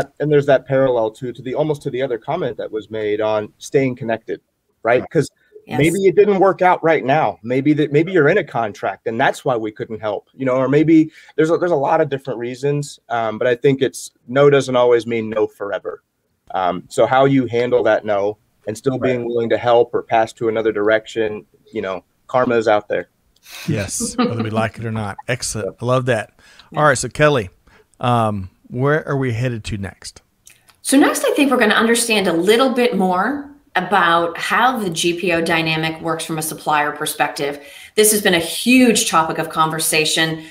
D: that parallel to the other comment that was made on staying connected, right? Because maybe it didn't work out right now. Maybe you're in a contract and that's why we couldn't help, or maybe there's a lot of different reasons. But I think no doesn't always mean no forever. So how you handle that no and still being willing to help or pass to another direction, karma is out there.
A: Yes, whether we like it or not. Excellent. I love that. All right, so Kelly, where are we headed to next?
B: So next, I think we're going to understand a little bit more about how the GPO dynamic works from a supplier perspective. This has been a huge topic of conversation.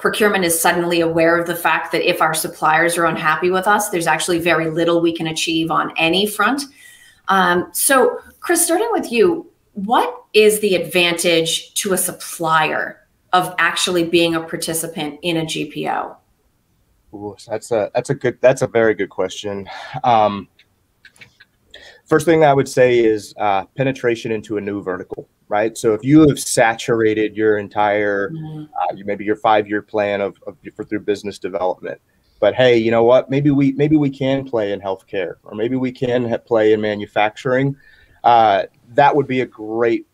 B: Procurement is suddenly aware of the fact that if our suppliers are unhappy with us, there's actually very little we can achieve on any front. So Chris, starting with you, what is the advantage to a supplier of actually being a participant in a GPO?
D: Ooh, that's a very good question. First thing I would say is penetration into a new vertical, right? So if you have saturated your entire, maybe your 5-year plan through business development, but hey, you know what? Maybe we can play in healthcare, or maybe we can play in manufacturing. That would be a great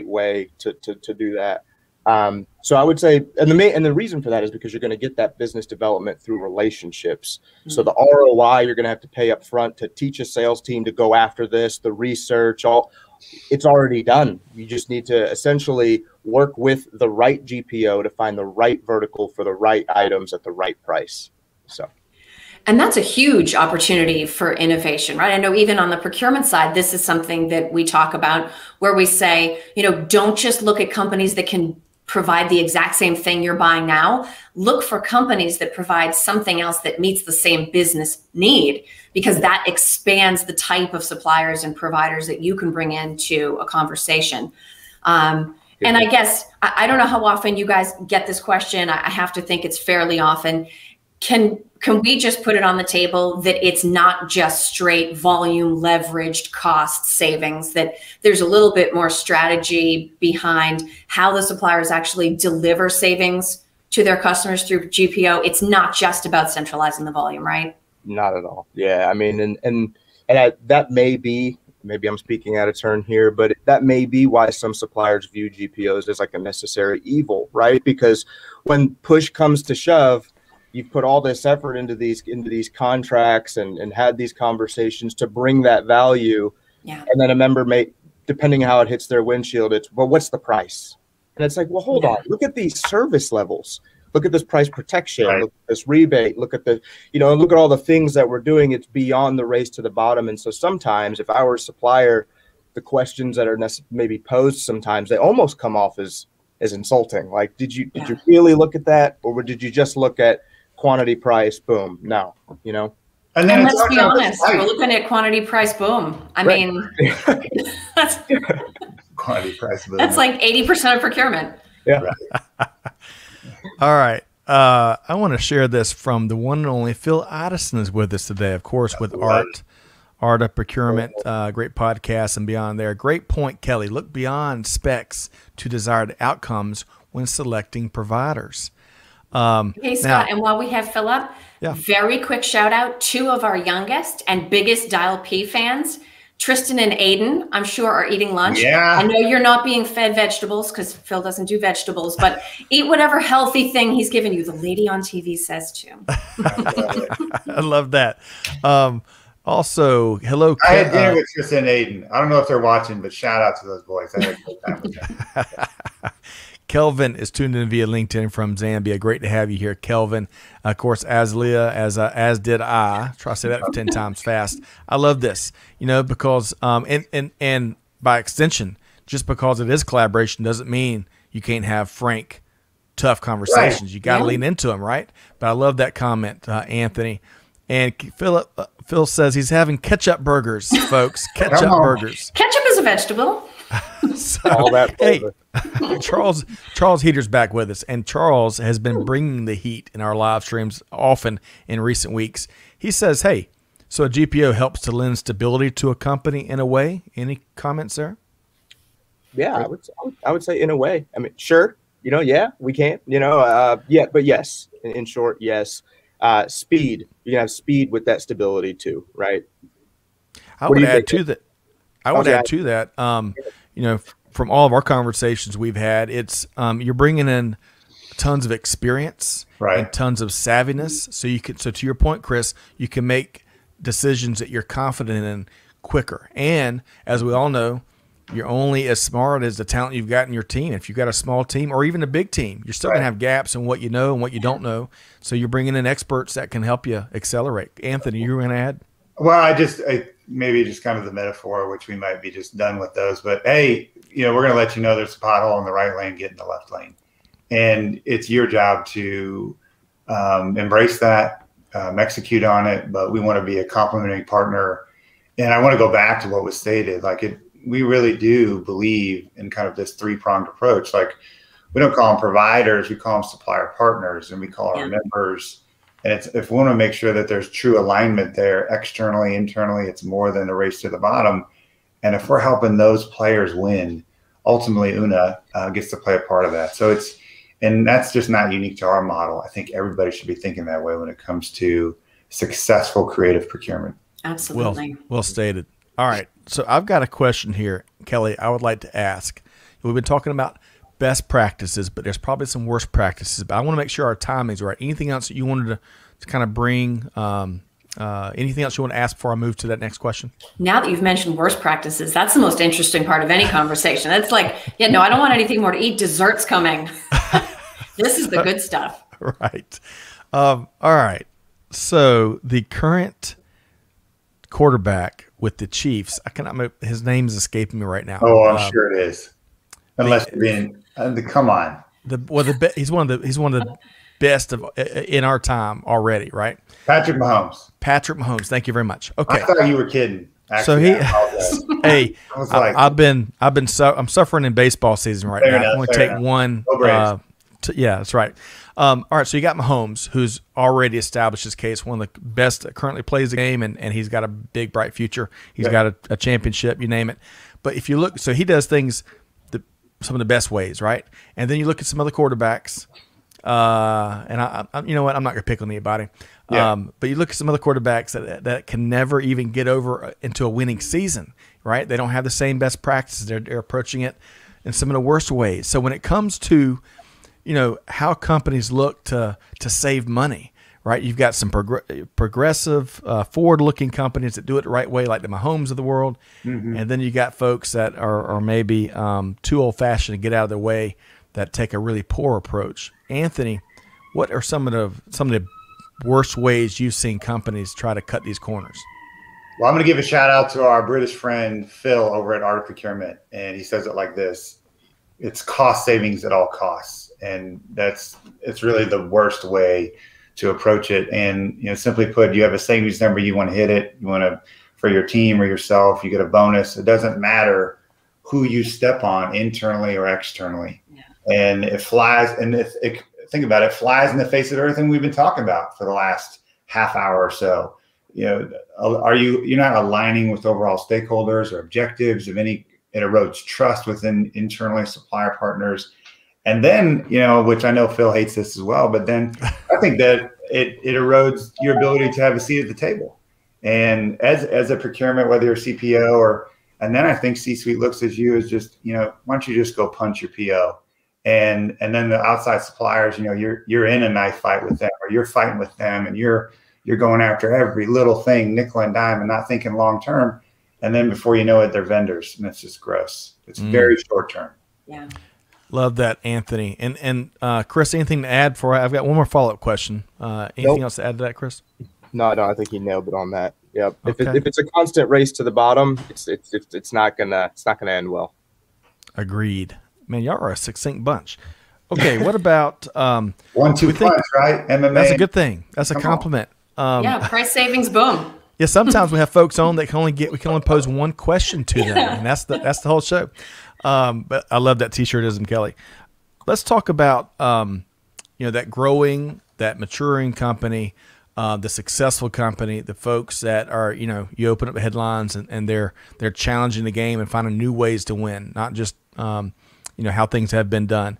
D: way to do that. So I would say, and the reason for that is because you're going to get that business development through relationships. So the ROI you're going to have to pay up front to teach a sales team to go after this, the research, it's already done. You just need to essentially work with the right GPO to find the right vertical for the right items at the right price. And
B: that's a huge opportunity for innovation, right? I know even on the procurement side, this is something that we talk about where we say, don't just look at companies that can provide the exact same thing you're buying now. Look for companies that provide something else that meets the same business need, because that expands the type of suppliers and providers that you can bring into a conversation. And I guess, I don't know how often you guys get this question. I have to think it's fairly often. Can we just put it on the table that it's not just straight volume leveraged cost savings, that there's a little bit more strategy behind how the suppliers actually deliver savings to their customers through GPO? It's not just about centralizing the volume, right?
D: Not at all. Yeah. I mean, and that may be, maybe I'm speaking out of turn here, but that may be why some suppliers view GPOs as like a necessary evil, right? Because when push comes to shove, you've put all this effort into these contracts and had these conversations to bring that value. Yeah. And then a member may, depending how it hits their windshield, it's, well, what's the price? And it's like, well, hold on, look at these service levels. Look at this price protection, look at this rebate, look at look at all the things that we're doing. It's beyond the race to the bottom. And so sometimes if I were a supplier, the questions that are maybe posed sometimes, they almost come off as insulting. Like, did you really look at that? Or did you just look at quantity, price, boom? No,
C: And then
B: And
C: it's
B: let's be
C: our job to
B: honest,
C: fight.
B: we're looking at quantity, price, boom. I
D: Right.
B: mean, that's,
C: Quantity, price, boom.
B: that's like 80% of procurement.
D: Yeah.
A: All right. I want to share this from the one and only Phil Addison is with us today, of course, with Art of Procurement, great podcast and beyond there. Great point, Kelly. Look beyond specs to desired outcomes when selecting providers.
B: Hey, Scott, and while we have Phil up, very quick shout out, 2 of our youngest and biggest Dial P fans, Tristan and Aiden, I'm sure are eating lunch.
C: Yeah.
B: I know you're not being fed vegetables because Phil doesn't do vegetables, but eat whatever healthy thing he's given you. The lady on TV says to.
A: I love that. Also, hello.
C: I had dinner with Tristan and Aiden. I don't know if they're watching, but shout out to those boys. I had a great time with them.
A: Kelvin is tuned in via LinkedIn from Zambia. Great to have you here, Kelvin. Of course, as Leah, as did I. Try to say that for 10 times fast. I love this, because and by extension, just because it is collaboration doesn't mean you can't have frank, tough conversations. Right. You got to lean into them, right? But I love that comment, Anthony. And Phil says he's having ketchup burgers, folks. Ketchup burgers.
B: Ketchup is a vegetable.
A: So, all that Charles Heater's back with us, and Charles has been bringing the heat in our live streams often in recent weeks. He says, hey, so a GPO helps to lend stability to a company in a way. Any comments there?
D: Yeah, I would say in a way. I mean, sure, we can't, but yes, in short, yes. Speed, you can have speed with that stability too, right?
A: I would add to that. From all of our conversations we've had, it's you're bringing in tons of experience,
C: right,
A: and tons of savviness. So to your point, Chris, you can make decisions that you're confident in quicker. And as we all know, you're only as smart as the talent you've got in your team. If you've got a small team or even a big team, you're still going to have gaps in what you know and what you don't know. So you're bringing in experts that can help you accelerate. Anthony, you were going to add?
C: Well, maybe just kind of the metaphor, which we might be just done with those. But, hey, we're going to let you know there's a pothole in the right lane, get in the left lane. And it's your job to embrace that, execute on it. But we want to be a complementary partner. And I want to go back to what was stated. We really do believe in kind of this 3-pronged approach. We don't call them providers, we call them supplier partners, and we call our members. And if we want to make sure that there's true alignment there, externally, internally, it's more than a race to the bottom. And if we're helping those players win, ultimately Una gets to play a part of that. So and that's just not unique to our model. I think everybody should be thinking that way when it comes to successful creative procurement.
B: Absolutely.
A: Well stated. All right. So I've got a question here, Kelly, I would like to ask. We've been talking about best practices, but there's probably some worst practices. But I want to make sure our timing's right. Anything else that you wanted to kind of bring, anything else you want to ask before I move to that next question?
B: Now that you've mentioned worst practices, that's the most interesting part of any conversation. It's like, I don't want anything more to eat. Dessert's coming. This is the good stuff.
A: Right. All right. So the current quarterback with the Chiefs, his name is escaping me right now.
C: Oh, I'm sure it is. Unless you're being, come on.
A: He's one of the best in our time already, right?
C: Patrick Mahomes. Thank
A: you very much. Okay.
C: I thought you were kidding. Actually,
A: I'm suffering in baseball season right now. I'm going to take one. Yeah, that's right. All right, so you got Mahomes, who's already established his case, one of the best that currently plays the game, and he's got a big, bright future. He's got a championship, you name it. But if you look, so he does things some of the best ways, right? And then you look at some other quarterbacks, and I you know what, I'm not going to pick on anybody. But you look at some other quarterbacks that can never even get over into a winning season, right? They don't have the same best practices. They're approaching it in some of the worst ways. So when it comes to how companies look to save money, right? You've got some progressive, forward-looking companies that do it the right way, like the Mahomes of the world, and then you got folks that are maybe too old-fashioned to get out of their way, that take a really poor approach. Anthony, what are some of the worst ways you've seen companies try to cut these corners?
C: Well, I'm going to give a shout out to our British friend Phil over at Art of Procurement, and he says it like this: it's cost savings at all costs. And it's really the worst way to approach it. And, simply put, you have a savings number, you want to hit it, you want to, for your team or yourself, you get a bonus. It doesn't matter who you step on internally or externally. Yeah. And it flies. And think about it, flies in the face of everything we've been talking about for the last half hour or so. You're not aligning with overall stakeholders or objectives of any, it erodes trust within internally supplier partners. And then, which I know Phil hates this as well, but then I think that it erodes your ability to have a seat at the table. And as a procurement, whether you're CPO and then I think C-suite looks at you as just, why don't you just go punch your PO? And then the outside suppliers, you're in a knife fight with them, or you're fighting with them, and you're going after every little thing, nickel and dime, and not thinking long term. And then before you know it, they're vendors, and it's just gross. It's very short term.
B: Yeah.
A: Love that, Anthony. And Chris, anything to add for? I've got one more follow-up question. Anything else to add to that, Chris?
D: No, I think he nailed it on that. Yep.
A: Okay.
D: If it's a constant race to the bottom, it's not gonna end well.
A: Agreed. Man, y'all are a succinct bunch. Okay, what about
C: 1-2 punch, right? MMA.
A: That's a good thing. That's a compliment.
B: Yeah, price savings, boom.
A: Yeah, sometimes we have folks on that we can only pose one question to them, and that's the whole show. But I love that T-shirtism, Kelly. Let's talk about that growing, that maturing company, the successful company, the folks that are you open up the headlines and they're challenging the game and finding new ways to win, not just how things have been done.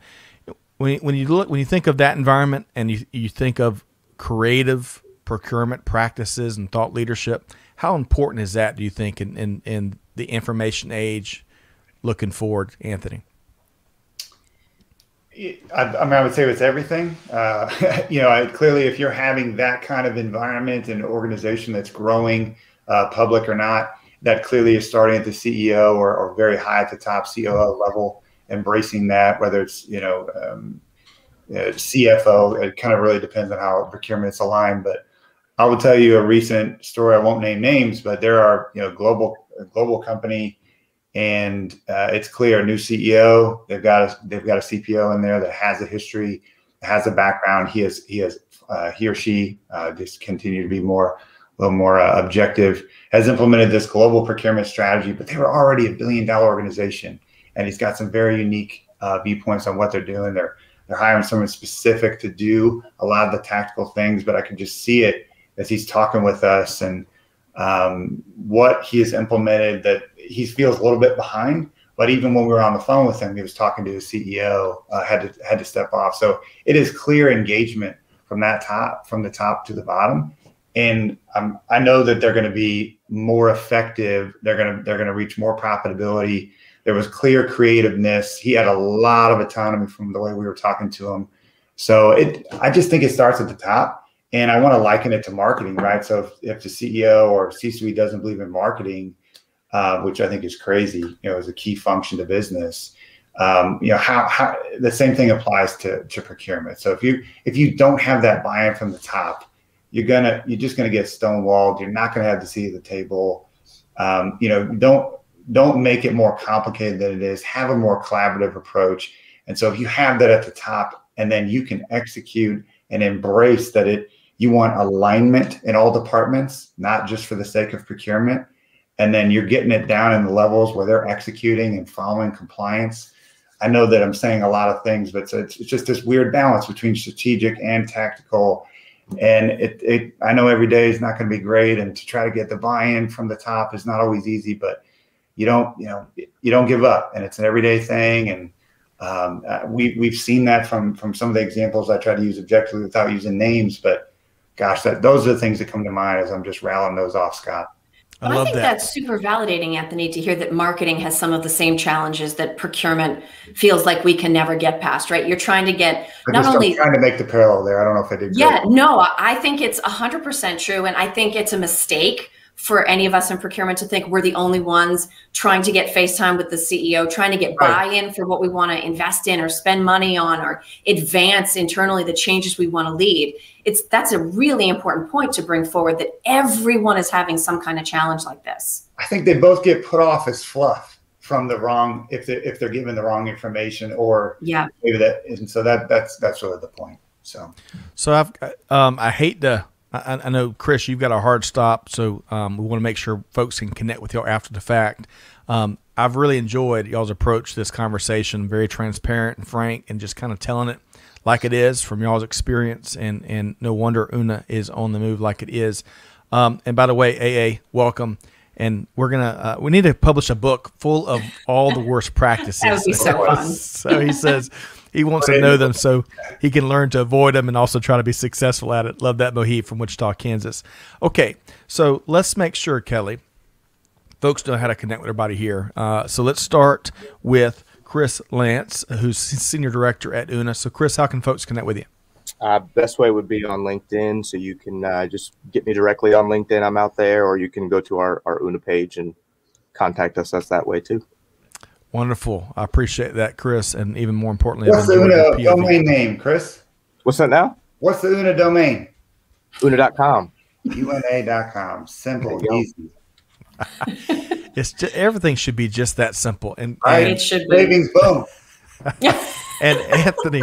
A: When you think of that environment and you think of creative procurement practices and thought leadership, how important is that, do you think, in the information age looking forward, Anthony?
C: I would say it's everything. Clearly, if you're having that kind of environment and organization that's growing, public or not, that clearly is starting at the CEO or very high at the top COO level, embracing that, whether it's, CFO, it kind of really depends on how procurement's aligned. But I will tell you a recent story. I won't name names, but there are, global company, and it's clear, a new CEO, they've got a CPO in there that has a history, has a background. He or she just continue to be a little more objective, has implemented this global procurement strategy, but they were already $1 billion organization. And he's got some very unique viewpoints on what they're doing. They're hiring someone specific to do a lot of the tactical things, but I can just see it as he's talking with us and what he has implemented, that he feels a little bit behind. But even when we were on the phone with him, he was talking to his CEO, had to step off. So it is clear engagement from the top to the bottom. And I know that they're going to be more effective. They're going to reach more profitability. There was clear creativeness. He had a lot of autonomy from the way we were talking to him. So I just think it starts at the top, and I want to liken it to marketing, right? So if the CEO or C-suite doesn't believe in marketing, which I think is crazy, as a key function to business, how the same thing applies to procurement. So if you don't have that buy-in from the top, you're just gonna get stonewalled. You're not gonna have the seat at the table. Don't make it more complicated than it is. Have a more collaborative approach. And so if you have that at the top, and then you can execute and embrace that you want alignment in all departments, not just for the sake of procurement. And then you're getting it down in the levels where they're executing and following compliance. I know that I'm saying a lot of things, but it's just this weird balance between strategic and tactical. And I know every day is not going to be great, and to try to get the buy-in from the top is not always easy, but you don't give up, and it's an everyday thing. And we've seen that from some of the examples I try to use objectively without using names, but gosh, those are the things that come to mind as I'm just rattling those off, Scott.
B: I think that's super validating, Anthony, to hear that marketing has some of the same challenges that procurement feels like we can never get past, right? You're trying to get
C: I'm trying to make the parallel there. I don't know if I did.
B: Yeah, no, I think it's 100% true. And I think it's a mistake for any of us in procurement to think we're the only ones trying to get FaceTime with the CEO, trying to get buy-in for what we want to invest in or spend money on or advance internally the changes we want to lead. That's a really important point to bring forward, that everyone is having some kind of challenge like this.
C: I think they both get put off as fluff from the wrong, if they're given the wrong information, or maybe that isn't. So that's really the point. So
A: I hate to. I know, Chris, you've got a hard stop, so we want to make sure folks can connect with y'all after the fact. I've really enjoyed y'all's approach to this conversation, very transparent and frank, and just kind of telling it like it is from y'all's experience. And no wonder Una is on the move like it is. And by the way, AA, welcome. And we're gonna we need to publish a book full of all the worst practices.
B: That would be so fun.
A: So he says he wants to know them so he can learn to avoid them and also try to be successful at it. Love that, Mohit from Wichita, Kansas. Okay, so let's make sure, Kelly, folks know how to connect with everybody here. So let's start with Chris Lantz, who's Senior Director at Una. So, Chris, how can folks connect with you?
D: Best way would be on LinkedIn. So you can just get me directly on LinkedIn. I'm out there, or you can go to our Una page and contact us that way too.
A: Wonderful. I appreciate that, Chris. And even more importantly,
C: what's the Una domain name, Chris?
D: What's that now?
C: What's the Una domain?
D: Una.com.
C: UNA.com. Simple, easy.
A: It's just, everything should be just that simple. And
B: it should be.
C: Savings, boom.
A: And Anthony,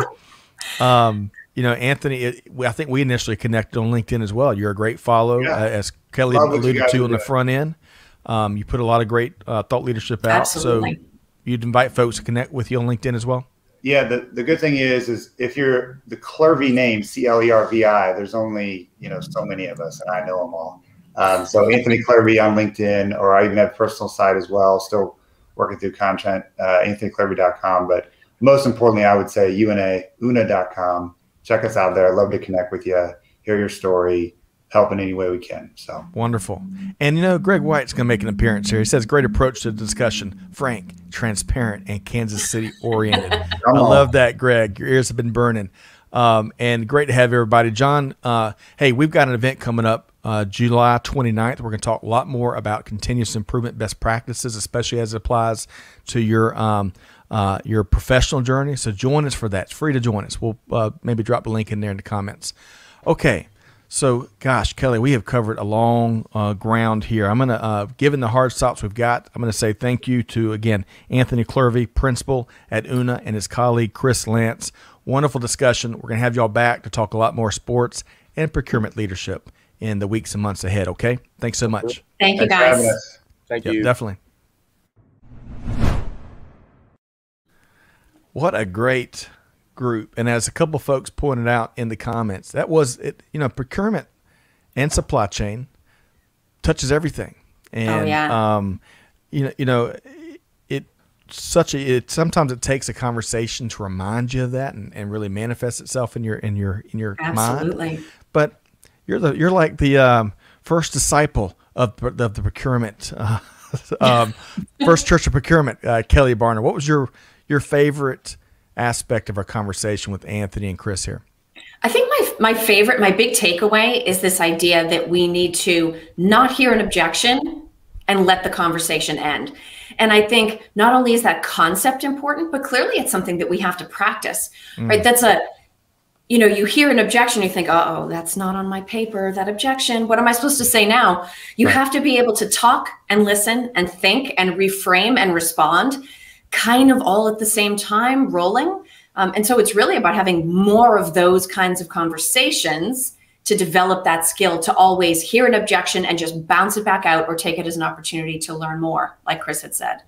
A: Anthony, I think we initially connected on LinkedIn as well. You're a great follow, as Kelly alluded to on the front end. You put a lot of great thought leadership out.
B: Absolutely.
A: So you'd invite folks to connect with you on LinkedIn as well?
C: Yeah, the good thing is if you're the Clervy name, Clervi, there's only, so many of us, and I know them all. So Anthony Clervy on LinkedIn, or I even have a personal site as well, still working through content, anthonyclervy.com. But most importantly, I would say una.com. Check us out there. I'd love to connect with you, hear your story, help in any way we can. So
A: wonderful. And Greg White's going to make an appearance here. He says, great approach to the discussion, frank, transparent, and Kansas City oriented. I love that, Greg. Your ears have been burning. And great to have everybody. John, hey, we've got an event coming up July 29th. We're going to talk a lot more about continuous improvement best practices, especially as it applies to your professional journey. So join us for that. It's free to join us. We'll maybe drop the link in there in the comments. Okay. So, gosh, Kelly, we have covered a long ground here. I'm going to, given the hard stops we've got, I'm going to say thank you to, again, Anthony Clervy, principal at Una, and his colleague, Chris Lantz. Wonderful discussion. We're going to have y'all back to talk a lot more sports and procurement leadership in the weeks and months ahead, okay? Thanks so much.
B: Thank you, guys.
D: Thank you.
A: Definitely. What a great group. And as a couple folks pointed out in the comments, that was it. Procurement and supply chain touches everything. And sometimes it takes a conversation to remind you of that and really manifest itself in your
B: Absolutely.
A: mind. But you're like the first disciple of the procurement, first church of procurement, Kelly Barner. What was your favorite aspect of our conversation with Anthony and Chris here?
B: I think my big takeaway is this idea that we need to not hear an objection and let the conversation end. And I think not only is that concept important, but clearly it's something that we have to practice, right? That's you hear an objection, you think, oh, that's not on my paper, that objection. What am I supposed to say now? You have to be able to talk and listen and think and reframe and respond kind of all at the same time, rolling. And so it's really about having more of those kinds of conversations to develop that skill to always hear an objection and just bounce it back out or take it as an opportunity to learn more, like Chris had said.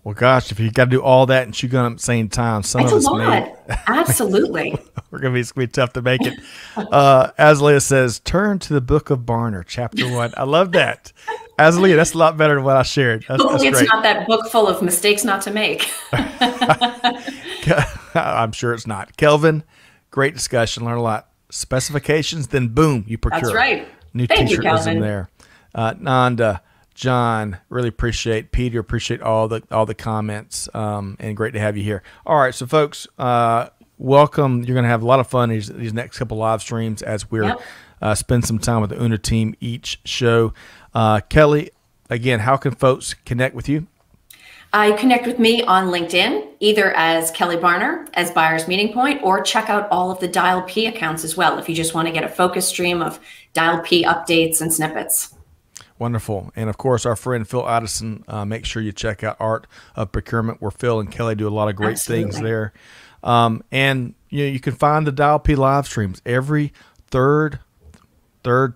A: Well, gosh, if you got to do all that and chew gum at the same time, some of us may.
B: Absolutely.
A: We're going to be tough to make it. Azalea says, turn to the book of Barner, chapter 1. I love that. Azalea, that's a lot better than what I shared.
B: Hopefully it's not that book full of mistakes not to make.
A: I'm sure it's not. Kelvin, great discussion. Learn a lot. Specifications, then boom, you procure.
B: That's right.
A: New t-shirt was in there. Nanda, John, really appreciate. Peter, appreciate all the comments, and great to have you here. All right, so folks, welcome. You're going to have a lot of fun these next couple live streams as we're spend some time with the Una team each show. Kelly, again, how can folks connect with you?
B: Connect with me on LinkedIn, either as Kelly Barner, as Buyers Meeting Point, or check out all of the Dial P accounts as well if you just want to get a focus stream of Dial P updates and snippets.
A: Wonderful. And of course, our friend Phil Addison, make sure you check out Art of Procurement, where Phil and Kelly do a lot of great things there. And you can find the Dial P live streams every third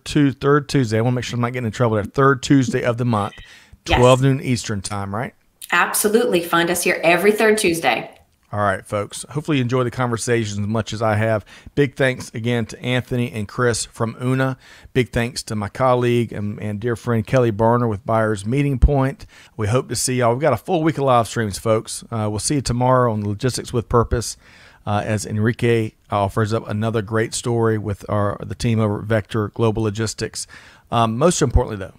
A: Tuesday. I want to make sure I'm not getting in trouble there. Third Tuesday of the month, 12 noon Eastern time, right?
B: Absolutely. Find us here every third Tuesday.
A: All right, folks. Hopefully you enjoy the conversations as much as I have. Big thanks again to Anthony and Chris from Una. Big thanks to my colleague and dear friend Kelly Barner with Buyers Meeting Point. We hope to see y'all. We've got a full week of live streams, folks. We'll see you tomorrow on Logistics with Purpose as Enrique offers up another great story with the team over at Vector Global Logistics. Most importantly, though,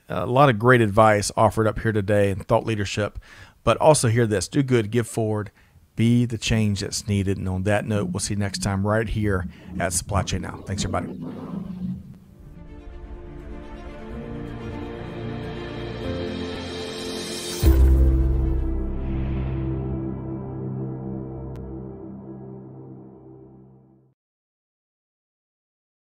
A: a lot of great advice offered up here today and thought leadership. But also hear this: do good, give forward, be the change that's needed. And on that note, we'll see you next time right here at Supply Chain Now. Thanks, everybody.